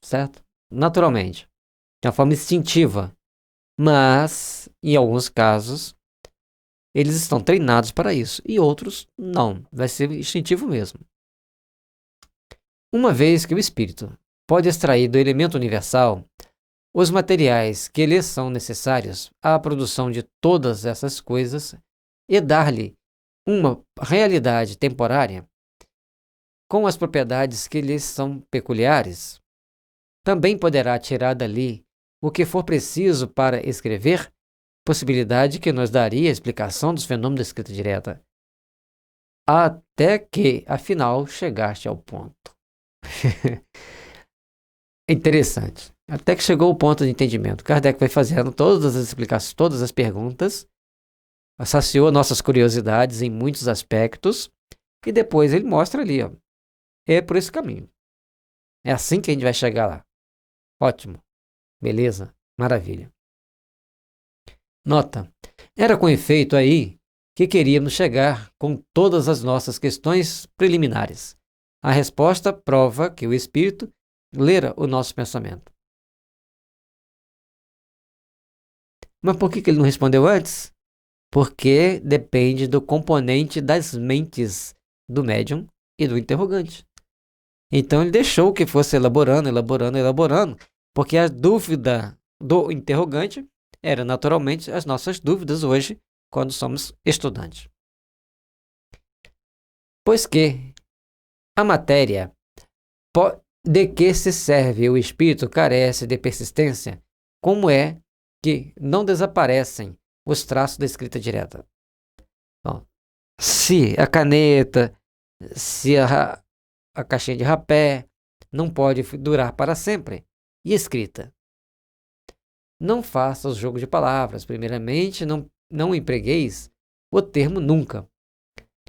certo? Naturalmente, de uma forma instintiva, mas, em alguns casos, eles estão treinados para isso, e outros não, vai ser instintivo mesmo. Uma vez que o espírito pode extrair do elemento universal os materiais que lhes são necessários à produção de todas essas coisas e dar-lhe uma realidade temporária com as propriedades que lhes são peculiares, também poderá tirar dali o que for preciso para escrever, possibilidade que nos daria a explicação dos fenômenos da escrita direta, até que, afinal, chegaste ao ponto. Interessante. Até que chegou o ponto de entendimento. Kardec vai fazendo todas as explicações, todas as perguntas, saciou nossas curiosidades em muitos aspectos, e depois ele mostra ali, ó, é por esse caminho. É assim que a gente vai chegar lá. Ótimo. Beleza? Maravilha. Nota. Era com efeito aí que queríamos chegar com todas as nossas questões preliminares. A resposta prova que o Espírito lera o nosso pensamento. Mas por que ele não respondeu antes? porque depende do componente das mentes do médium e do interrogante. Então ele deixou que fosse elaborando, porque a dúvida do interrogante era naturalmente as nossas dúvidas hoje, quando somos estudantes. Pois que a matéria de que se serve o espírito carece de persistência, como é que não desaparecem os traços da escrita direta? Bom, se a caneta, se a caixinha de rapé não pode durar para sempre, e escrita? Não faça os jogos de palavras. Primeiramente, não empregueis o termo nunca.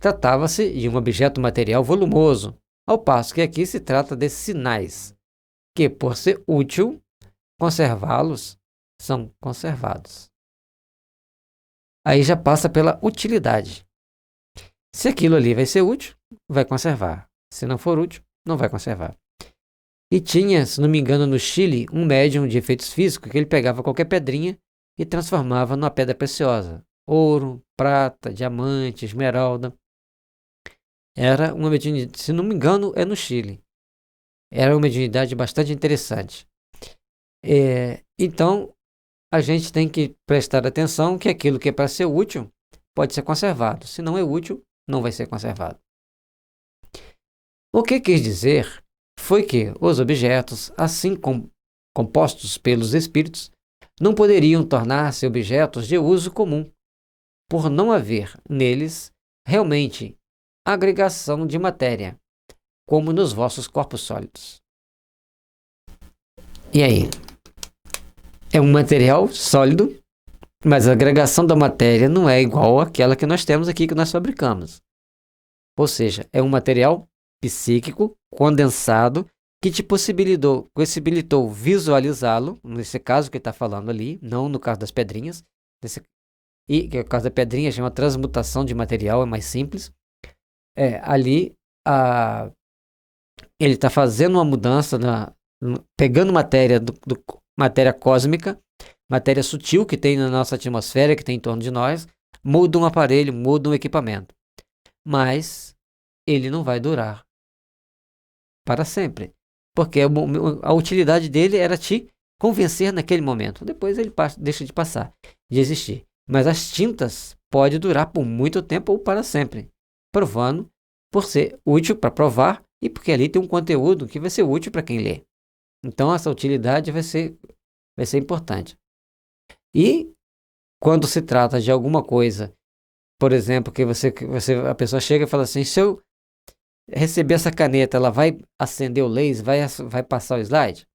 Tratava-se de um objeto material volumoso, ao passo que aqui se trata de sinais, que, por ser útil, conservá-los, são conservados. Aí já passa pela utilidade. Se aquilo ali vai ser útil, vai conservar. Se não for útil, não vai conservar. E tinha, se não me engano, no Chile, um médium de efeitos físicos que ele pegava qualquer pedrinha e transformava numa pedra preciosa. Ouro, prata, diamante, esmeralda. Era uma mediunidade, se não me engano, é no Chile. Era uma mediunidade bastante interessante. Então, a gente tem que prestar atenção que aquilo que é para ser útil pode ser conservado. Se não é útil, não vai ser conservado. O que quis dizer foi que os objetos, assim compostos pelos espíritos, não poderiam tornar-se objetos de uso comum, por não haver neles realmente agregação de matéria, como nos vossos corpos sólidos. E aí? É um material sólido, mas a agregação da matéria não é igual àquela que nós temos aqui, que nós fabricamos. Ou seja, é um material psíquico, condensado, que te possibilitou visualizá-lo, nesse caso que está falando ali, não no caso das pedrinhas, e que no caso da pedrinha é uma transmutação de material, é mais simples. Ali ele está fazendo uma mudança, pegando matéria, matéria cósmica, matéria sutil que tem na nossa atmosfera, que tem em torno de nós, muda um aparelho, muda um equipamento. Mas ele não vai durar para sempre, porque a utilidade dele era te convencer naquele momento. Depois ele deixa de passar, de existir. Mas as tintas podem durar por muito tempo ou para sempre, provando por ser útil para provar e porque ali tem um conteúdo que vai ser útil para quem lê. Então essa utilidade vai ser importante. E quando se trata de alguma coisa, por exemplo, que a pessoa chega e fala assim: se eu receber essa caneta, ela vai acender o laser, vai passar o slide?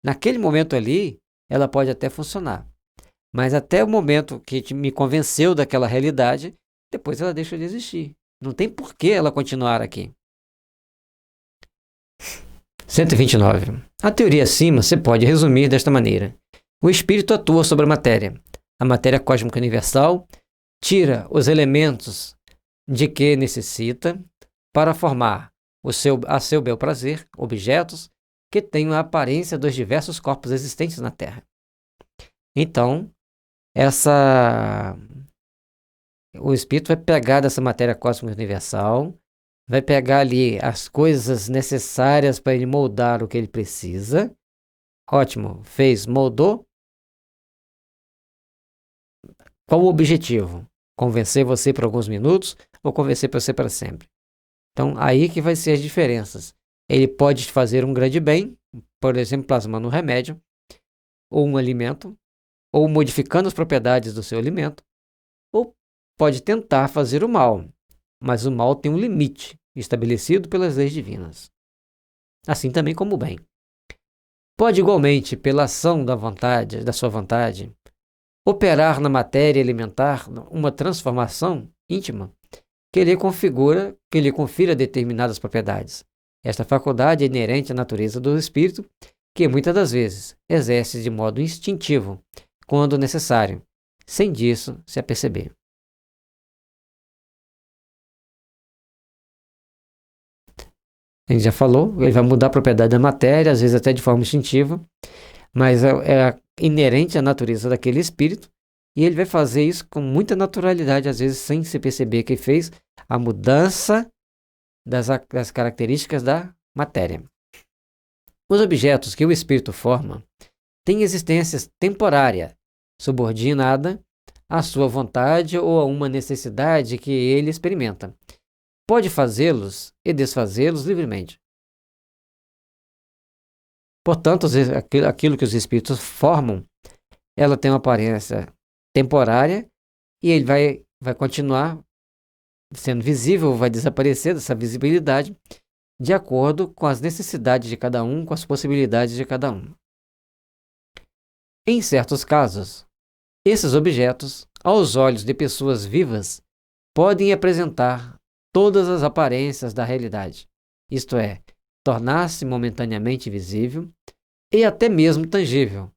Naquele momento ali, ela pode até funcionar. Mas até o momento que me convenceu daquela realidade, depois ela deixa de existir. Não tem por que ela continuar aqui. 129. A teoria acima se pode resumir desta maneira. O espírito atua sobre a matéria cósmica universal, tira os elementos de que necessita para formar a seu bel prazer objetos que tenham a aparência dos diversos corpos existentes na Terra. Então, o espírito vai pegar dessa matéria cósmica universal, vai pegar ali as coisas necessárias para ele moldar o que ele precisa. Ótimo, fez, moldou. Qual o objetivo? Convencer você por alguns minutos ou convencer você para sempre? Então, aí que vai ser as diferenças. Ele pode fazer um grande bem, por exemplo, plasmando um remédio, ou um alimento, ou modificando as propriedades do seu alimento, ou pode tentar fazer o mal, mas o mal tem um limite estabelecido pelas leis divinas. Assim também como o bem. Pode igualmente, pela ação da sua vontade, operar na matéria elementar uma transformação íntima que lhe confira determinadas propriedades. Esta faculdade é inerente à natureza do espírito, que muitas das vezes exerce de modo instintivo, quando necessário, sem disso se aperceber. A gente já falou, ele vai mudar a propriedade da matéria, às vezes até de forma instintiva, mas é inerente à natureza daquele espírito E ele vai fazer isso com muita naturalidade, às vezes sem se perceber que fez a mudança das características da matéria. Os objetos que o espírito forma têm existência temporária, subordinada à sua vontade ou a uma necessidade que ele experimenta. Pode fazê-los e desfazê-los livremente. Portanto, aquilo que os espíritos formam, ela tem uma aparência temporária e ele vai continuar sendo visível, vai desaparecer dessa visibilidade de acordo com as necessidades de cada um, com as possibilidades de cada um. Em certos casos, esses objetos, aos olhos de pessoas vivas, podem apresentar todas as aparências da realidade, isto é, tornar-se momentaneamente visível e até mesmo tangível.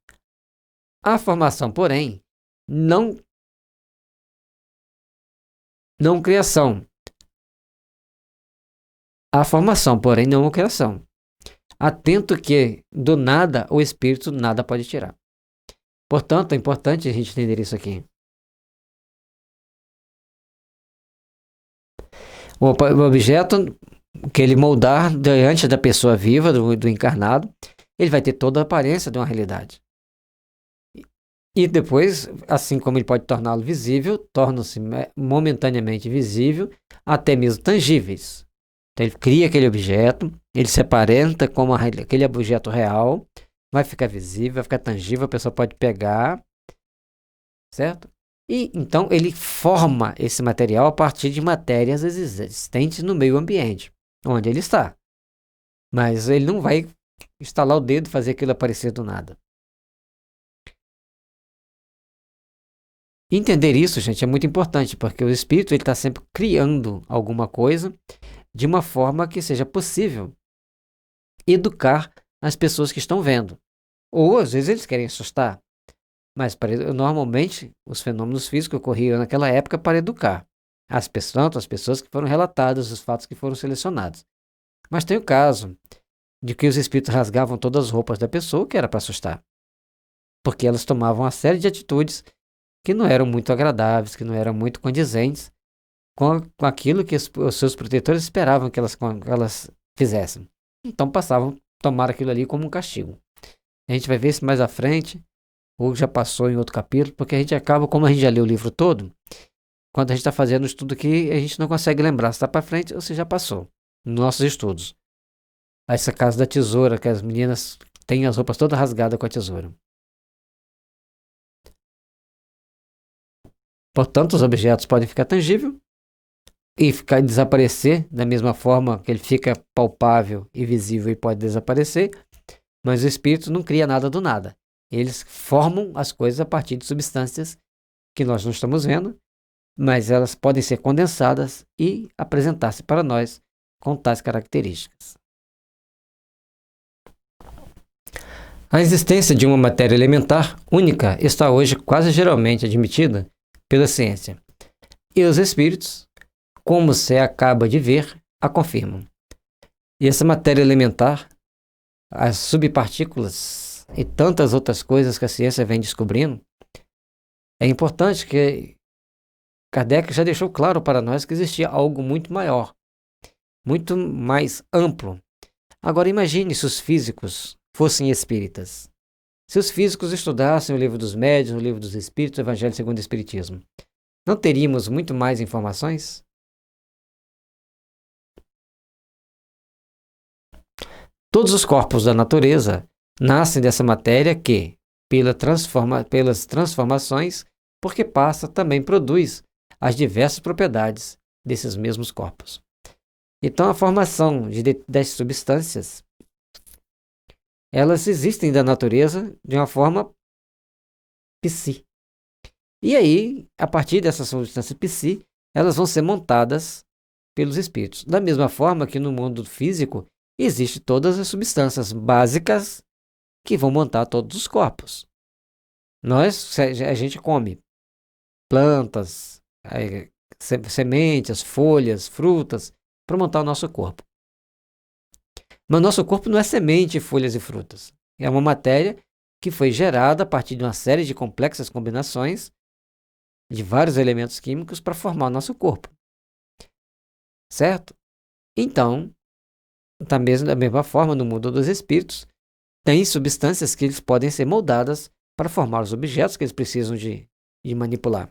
A formação, porém, não criação. A formação, porém, não criação. Atento que, do nada, o espírito nada pode tirar. Portanto, é importante a gente entender isso aqui. O objeto que ele moldar diante da pessoa viva, do encarnado, ele vai ter toda a aparência de uma realidade. E depois, assim como ele pode torná-lo visível, tornam-se momentaneamente visível, até mesmo tangíveis. Então ele cria aquele objeto, ele se aparenta como aquele objeto real, vai ficar visível, vai ficar tangível, a pessoa pode pegar, certo? E então ele forma esse material a partir de matérias existentes no meio ambiente, onde ele está. Mas ele não vai estalar o dedo e fazer aquilo aparecer do nada. Entender isso, gente, é muito importante, porque o espírito está sempre criando alguma coisa de uma forma que seja possível educar as pessoas que estão vendo. Ou, às vezes, eles querem assustar. Mas, normalmente, os fenômenos físicos ocorriam naquela época para educar as pessoas que foram relatadas, os fatos que foram selecionados. Mas tem o caso de que os espíritos rasgavam todas as roupas da pessoa, que era para assustar. Porque elas tomavam uma série de atitudes que não eram muito agradáveis, que não eram muito condizentes com aquilo que os seus protetores esperavam que elas fizessem. Então passavam a tomar aquilo ali como um castigo. A gente vai ver isso mais à frente, ou já passou em outro capítulo, porque a gente acaba, como a gente já leu o livro todo, quando a gente está fazendo um estudo aqui, a gente não consegue lembrar se está para frente ou se já passou, nos nossos estudos. Essa casa da tesoura, que as meninas têm as roupas todas rasgadas com a tesoura. Portanto, os objetos podem ficar tangíveis e desaparecer da mesma forma que ele fica palpável e visível e pode desaparecer, mas o espírito não cria nada do nada. Eles formam as coisas a partir de substâncias que nós não estamos vendo, mas elas podem ser condensadas e apresentar-se para nós com tais características. A existência de uma matéria elementar única está hoje quase geralmente admitida pela ciência. E os espíritos, como se acaba de ver, a confirmam. E essa matéria elementar, as subpartículas e tantas outras coisas que a ciência vem descobrindo, é importante que Kardec já deixou claro para nós que existia algo muito maior, muito mais amplo. Agora imagine se os físicos fossem espíritas. Se os físicos estudassem o livro dos médiuns, o livro dos espíritos, o Evangelho segundo o Espiritismo, não teríamos muito mais informações? Todos os corpos da natureza nascem dessa matéria que, pelas transformações, porque passa, também produz as diversas propriedades desses mesmos corpos. Então, a formação das substâncias, elas existem da natureza de uma forma psi. E aí, a partir dessa substância psi, elas vão ser montadas pelos espíritos. Da mesma forma que no mundo físico, existem todas as substâncias básicas que vão montar todos os corpos. A gente come plantas, sementes, folhas, frutas, para montar o nosso corpo. Mas nosso corpo não é semente, folhas e frutas. É uma matéria que foi gerada a partir de uma série de complexas combinações de vários elementos químicos para formar o nosso corpo. Certo? Então, da mesma forma, no mundo dos espíritos, tem substâncias que eles podem ser moldadas para formar os objetos que eles precisam de manipular.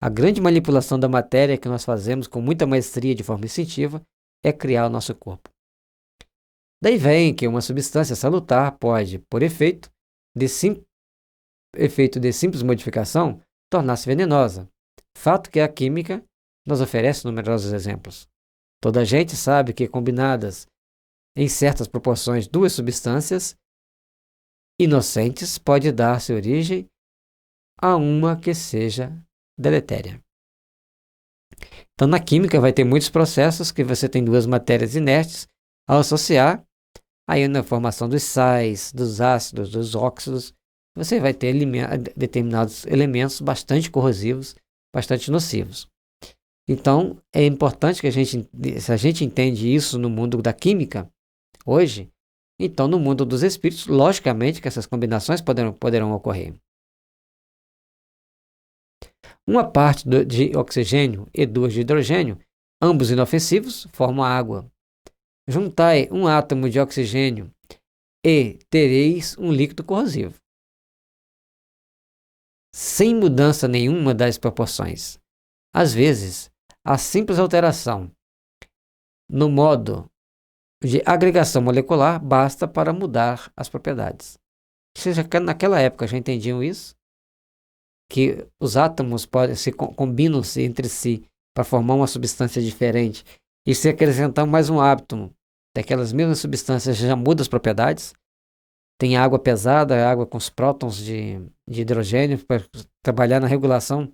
A grande manipulação da matéria que nós fazemos com muita maestria de forma instintiva é criar o nosso corpo. Daí vem que uma substância salutar pode, por efeito de simples modificação, tornar-se venenosa. Fato que a química nos oferece numerosos exemplos. Toda a gente sabe que combinadas em certas proporções duas substâncias inocentes pode dar-se origem a uma que seja deletéria. Então, na química vai ter muitos processos que você tem duas matérias inertes ao associar, aí na formação dos sais, dos ácidos, dos óxidos, você vai ter determinados elementos bastante corrosivos, bastante nocivos. Então, é importante que se a gente entende isso no mundo da química, hoje, então no mundo dos espíritos, logicamente que essas combinações poderão ocorrer. Uma parte de oxigênio e duas de hidrogênio, ambos inofensivos, formam a água. Juntai um átomo de oxigênio e tereis um líquido corrosivo, sem mudança nenhuma das proporções. Às vezes, a simples alteração no modo de agregação molecular basta para mudar as propriedades. Ou seja, naquela época já entendiam isso? Que os átomos combinam-se entre si para formar uma substância diferente. E se acrescentar mais um átomo daquelas mesmas substâncias, já muda as propriedades. Tem água pesada, água com os prótons de hidrogênio, para trabalhar na regulação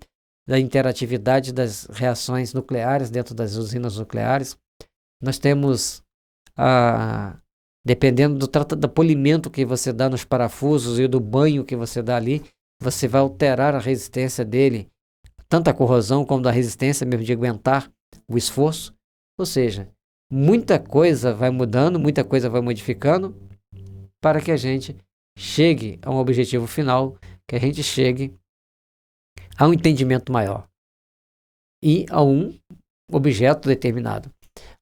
da interatividade das reações nucleares dentro das usinas nucleares. Nós temos, dependendo do polimento que você dá nos parafusos e do banho que você dá ali, você vai alterar a resistência dele, tanto a corrosão como da resistência mesmo de aguentar o esforço. Ou seja, muita coisa vai mudando, muita coisa vai modificando para que a gente chegue a um objetivo final, que a gente chegue a um entendimento maior e a um objeto determinado.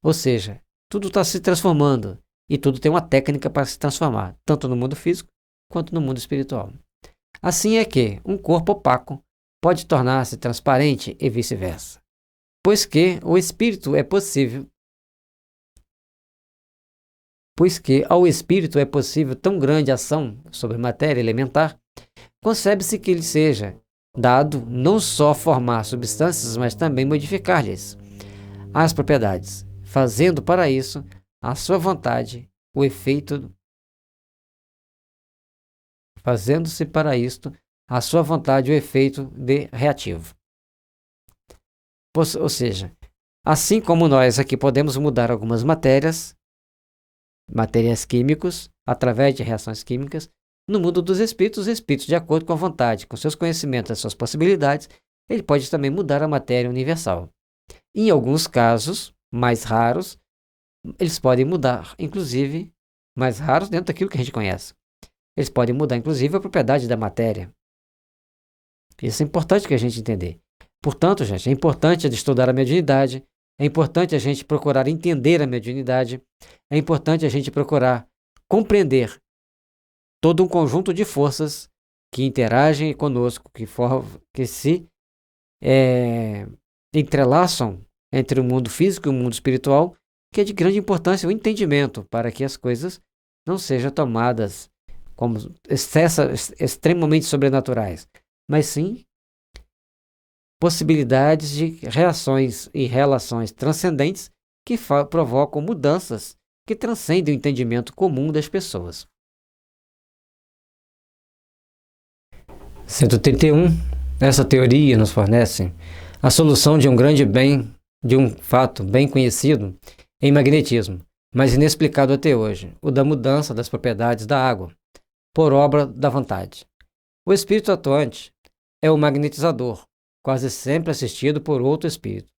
Ou seja, tudo está se transformando e tudo tem uma técnica para se transformar, tanto no mundo físico quanto no mundo espiritual. Assim é que um corpo opaco pode tornar-se transparente e vice-versa, pois que ao espírito é possível tão grande ação sobre matéria elementar, concebe-se que lhe seja dado não só formar substâncias, mas também modificar-lhes as propriedades, fazendo para isso a sua vontade o efeito fazendo-se para isto a sua vontade o efeito de reativo. Ou seja, assim como nós aqui podemos mudar algumas materiais químicos, através de reações químicas, no mundo dos espíritos, os espíritos, de acordo com a vontade, com seus conhecimentos e suas possibilidades, ele pode também mudar a matéria universal. Em alguns casos, mais raros, eles podem mudar, inclusive, mais raros dentro daquilo que a gente conhece. Eles podem mudar, inclusive, a propriedade da matéria. Isso é importante que a gente entender. Portanto, gente, é importante estudar a mediunidade, é importante a gente procurar entender a mediunidade, é importante a gente procurar compreender todo um conjunto de forças que interagem conosco, que se entrelaçam entre o mundo físico e o mundo espiritual, que é de grande importância o entendimento para que as coisas não sejam tomadas como extremamente sobrenaturais, mas sim possibilidades de reações e relações transcendentes que provocam mudanças que transcendem o entendimento comum das pessoas. 131. Essa teoria nos fornece a solução de um fato bem conhecido em magnetismo, mas inexplicado até hoje, o da mudança das propriedades da água, por obra da vontade. O espírito atuante é o magnetizador, quase sempre assistido por outro espírito.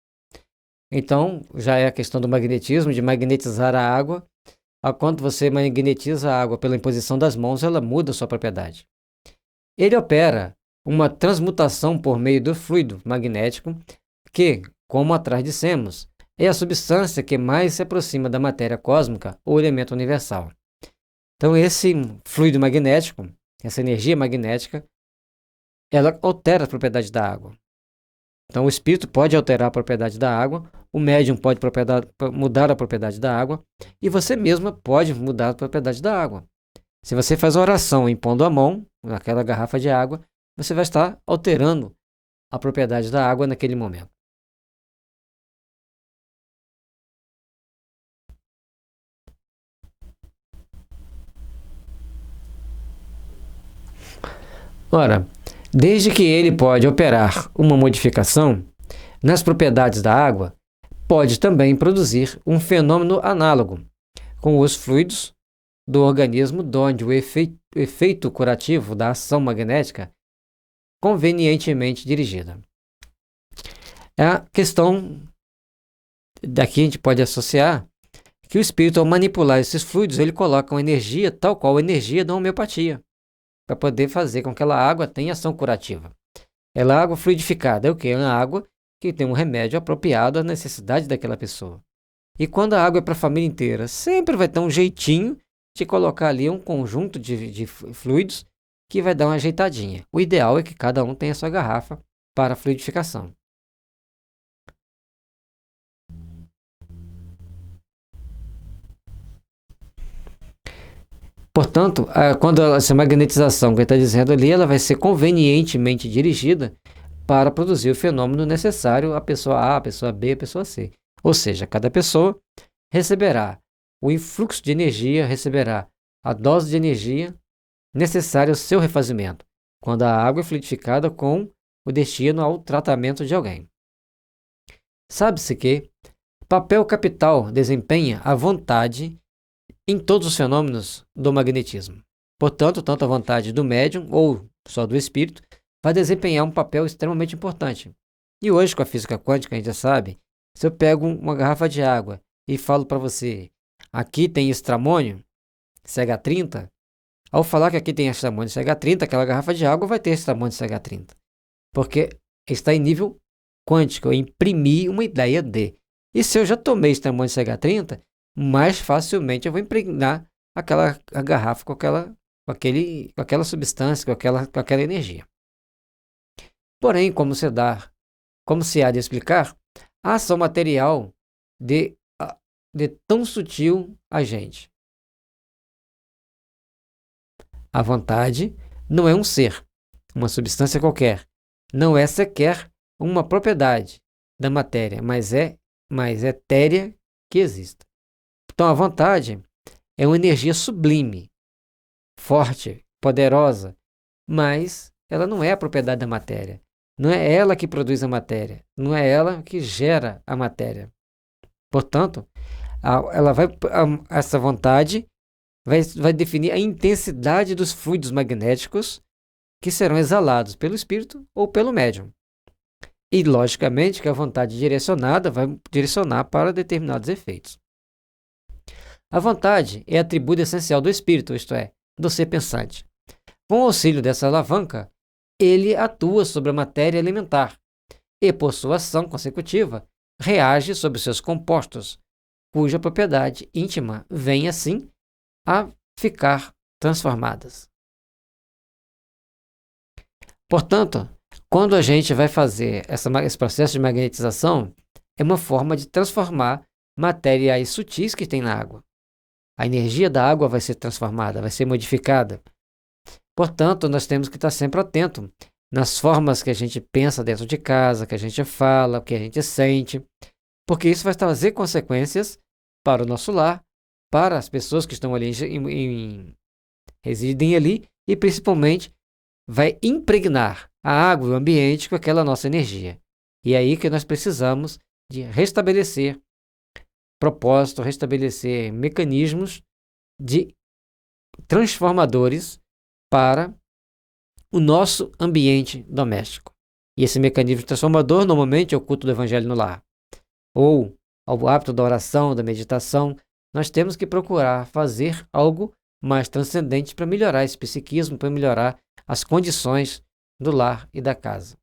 Então, já é a questão do magnetismo, de magnetizar a água. Quando você magnetiza a água pela imposição das mãos, ela muda a sua propriedade. Ele opera uma transmutação por meio do fluido magnético que, como atrás dissemos, é a substância que mais se aproxima da matéria cósmica ou elemento universal. Então, esse fluido magnético, essa energia magnética, ela altera a propriedade da água. Então, o espírito pode alterar a propriedade da água, o médium pode mudar a propriedade da água, e você mesma pode mudar a propriedade da água. Se você faz a oração impondo a mão naquela garrafa de água, você vai estar alterando a propriedade da água naquele momento. Ora, desde que ele pode operar uma modificação nas propriedades da água, pode também produzir um fenômeno análogo com os fluidos do organismo, onde o efeito curativo da ação magnética convenientemente dirigida. A questão daqui a gente pode associar que o espírito, ao manipular esses fluidos, ele coloca uma energia tal qual a energia da homeopatia, para poder fazer com que aquela água tenha ação curativa. Ela é água fluidificada, é o quê? É uma água que tem um remédio apropriado à necessidade daquela pessoa. E quando a água é para a família inteira, sempre vai ter um jeitinho de colocar ali um conjunto de fluidos que vai dar uma ajeitadinha. O ideal é que cada um tenha a sua garrafa para a fluidificação. Portanto, quando essa magnetização que ele está dizendo ali, ela vai ser convenientemente dirigida para produzir o fenômeno necessário à pessoa A, à pessoa B, à pessoa C. Ou seja, cada pessoa receberá o influxo de energia, receberá a dose de energia necessária ao seu refazimento, quando a água é fluidificada com o destino ao tratamento de alguém. Sabe-se que papel capital desempenha a vontade em todos os fenômenos do magnetismo. Portanto, tanto a vontade do médium ou só do espírito vai desempenhar um papel extremamente importante. E hoje, com a física quântica, a gente já sabe, se eu pego uma garrafa de água e falo para você, aqui tem estramônio, CH30, ao falar que aqui tem estramônio CH30, aquela garrafa de água vai ter estramônio CH30. Porque está em nível quântico, eu imprimi uma ideia de. E se eu já tomei estramônio CH30, mais facilmente eu vou impregnar a garrafa com aquela substância, com aquela energia. Porém, como se há de explicar, a ação material de tão sutil agente. A vontade não é um ser, uma substância qualquer. Não é sequer uma propriedade da matéria, mas é mais etérea que existe. Então, a vontade é uma energia sublime, forte, poderosa, mas ela não é a propriedade da matéria. Não é ela que produz a matéria, não é ela que gera a matéria. Portanto, essa vontade vai definir a intensidade dos fluidos magnéticos que serão exalados pelo espírito ou pelo médium. E, logicamente, que a vontade direcionada vai direcionar para determinados efeitos. A vontade é atributo essencial do espírito, isto é, do ser pensante. Com o auxílio dessa alavanca, ele atua sobre a matéria elementar e, por sua ação consecutiva, reage sobre seus compostos, cuja propriedade íntima vem, assim, a ficar transformadas. Portanto, quando a gente vai fazer esse processo de magnetização, é uma forma de transformar materiais sutis que tem na água. A energia da água vai ser transformada, vai ser modificada. Portanto, nós temos que estar sempre atento nas formas que a gente pensa dentro de casa, que a gente fala, que a gente sente, porque isso vai trazer consequências para o nosso lar, para as pessoas que estão ali, residem ali, e principalmente vai impregnar a água e o ambiente com aquela nossa energia. E é aí que nós precisamos de restabelecer propósito, restabelecer mecanismos de transformadores para o nosso ambiente doméstico. E esse mecanismo transformador normalmente é o culto do evangelho no lar, ou ao hábito da oração, da meditação. Nós temos que procurar fazer algo mais transcendente para melhorar esse psiquismo, para melhorar as condições do lar e da casa.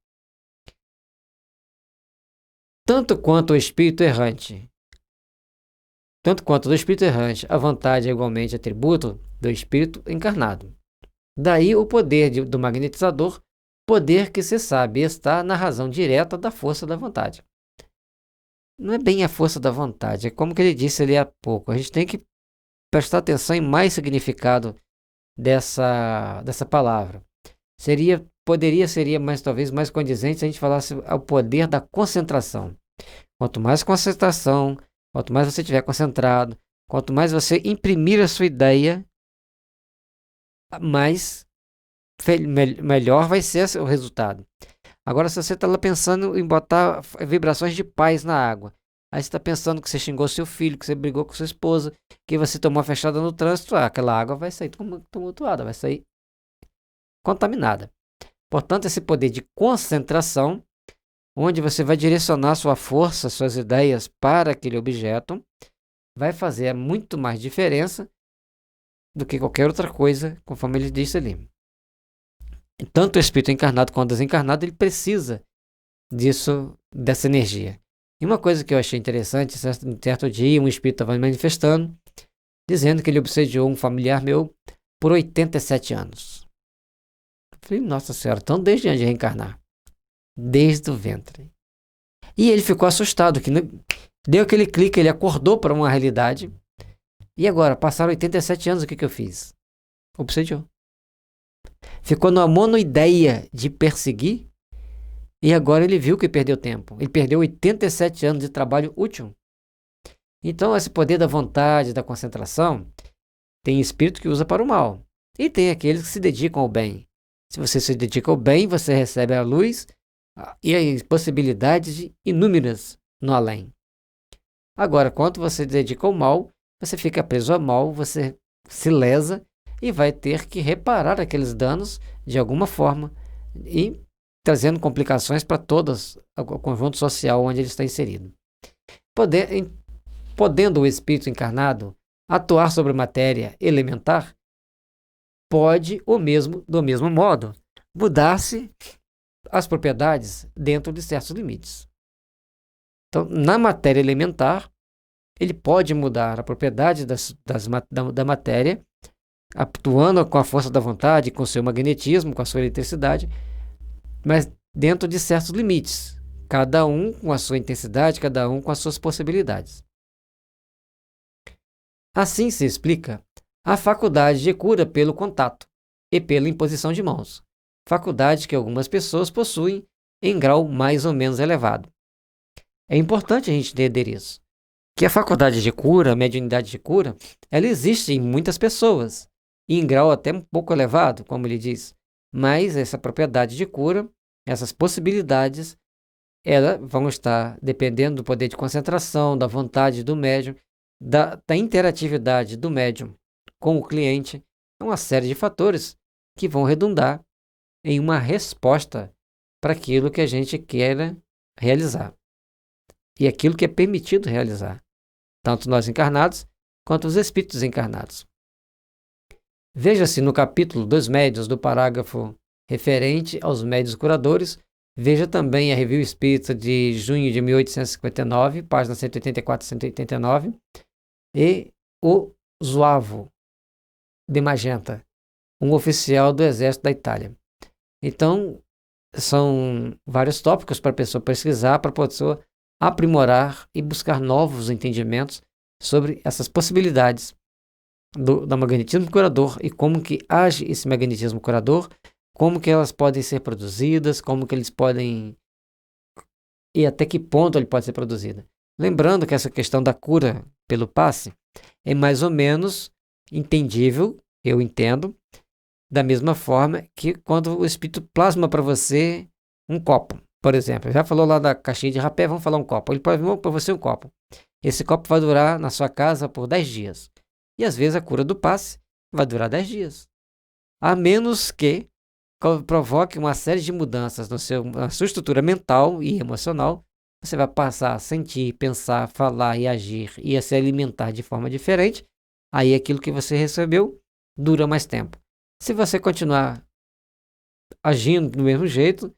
Tanto quanto do espírito errante, a vontade é igualmente atributo do espírito encarnado. Daí o poder do magnetizador, poder que se sabe está na razão direta da força da vontade. Não é bem a força da vontade, é como que ele disse ali há pouco. A gente tem que prestar atenção em mais significado dessa palavra. Seria talvez mais condizente se a gente falasse ao poder da concentração. Quanto mais concentração, quanto mais você estiver concentrado, quanto mais você imprimir a sua ideia, melhor vai ser o resultado. Agora, se você está lá pensando em botar vibrações de paz na água, aí você está pensando que você xingou seu filho, que você brigou com sua esposa, que você tomou uma fechada no trânsito, aquela água vai sair tumultuada, vai sair contaminada. Portanto, esse poder de concentração, onde você vai direcionar sua força, suas ideias para aquele objeto, vai fazer muito mais diferença do que qualquer outra coisa, conforme ele disse ali. Tanto o espírito encarnado quanto o desencarnado, ele precisa dessa energia. E uma coisa que eu achei interessante, certo dia, um espírito estava manifestando, dizendo que ele obsediou um familiar meu por 87 anos. Eu falei, nossa senhora, então desde onde reencarnar? Desde o ventre. E ele ficou assustado, que deu aquele clique, ele acordou para uma realidade. E agora, passaram 87 anos, o que eu fiz? Obsediou. Ficou numa monoideia de perseguir, e agora ele viu que perdeu tempo. Ele perdeu 87 anos de trabalho útil. Então, esse poder da vontade, da concentração, tem espírito que usa para o mal. E tem aqueles que se dedicam ao bem. Se você se dedica ao bem, você recebe a luz e as possibilidades inúmeras no além. Agora, quando você se dedica ao mal, você fica preso ao mal, você se lesa e vai ter que reparar aqueles danos de alguma forma e trazendo complicações para todos o conjunto social onde ele está inserido. Podendo o espírito encarnado atuar sobre matéria elementar, pode do mesmo modo mudar-se as propriedades dentro de certos limites. Então, na matéria elementar, ele pode mudar a propriedade da matéria, atuando com a força da vontade, com o seu magnetismo, com a sua eletricidade, mas dentro de certos limites, cada um com a sua intensidade, cada um com as suas possibilidades. Assim se explica a faculdade de cura pelo contato e pela imposição de mãos, faculdade que algumas pessoas possuem em grau mais ou menos elevado. É importante a gente entender isso, que a faculdade de cura, a mediunidade de cura, ela existe em muitas pessoas, e em grau até um pouco elevado, como ele diz, mas essa propriedade de cura, essas possibilidades, elas vão estar dependendo do poder de concentração, da vontade do médium, da interatividade do médium com o cliente, uma série de fatores que vão redundar em uma resposta para aquilo que a gente queira realizar e aquilo que é permitido realizar, tanto nós encarnados quanto os espíritos encarnados. Veja-se no capítulo dos médiuns do parágrafo referente aos médiuns curadores. Veja também a Revista Espírita de junho de 1859, páginas 184 e 189, e o Zuavo de Magenta, um oficial do Exército da Itália. Então, são vários tópicos para a pessoa pesquisar, para a pessoa aprimorar e buscar novos entendimentos sobre essas possibilidades do magnetismo curador e como que age esse magnetismo curador, como que elas podem ser produzidas, como que eles podem e até que ponto ele pode ser produzido. Lembrando que essa questão da cura pelo passe é mais ou menos entendível, eu entendo, da mesma forma que quando o espírito plasma para você um copo, por exemplo. Já falou lá da caixinha de rapé, vamos falar um copo. Ele plasmou para você um copo. Esse copo vai durar na sua casa por 10 dias. E às vezes a cura do passe vai durar 10 dias. A menos que provoque uma série de mudanças na sua estrutura mental e emocional, você vai passar a sentir, pensar, falar e agir e a se alimentar de forma diferente. Aí aquilo que você recebeu dura mais tempo. Se você continuar agindo do mesmo jeito,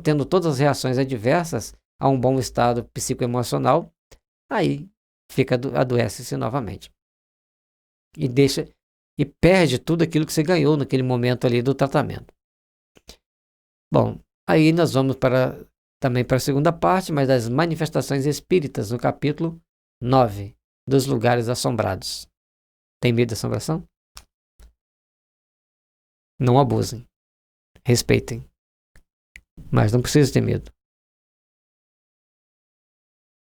tendo todas as reações adversas a um bom estado psicoemocional, aí adoece-se novamente. E perde tudo aquilo que você ganhou naquele momento ali do tratamento. Bom, aí nós vamos também para a segunda parte, mas das manifestações espíritas, no capítulo 9, dos lugares assombrados. Tem medo de assombração? Não abusem. Respeitem. Mas não precisa ter medo.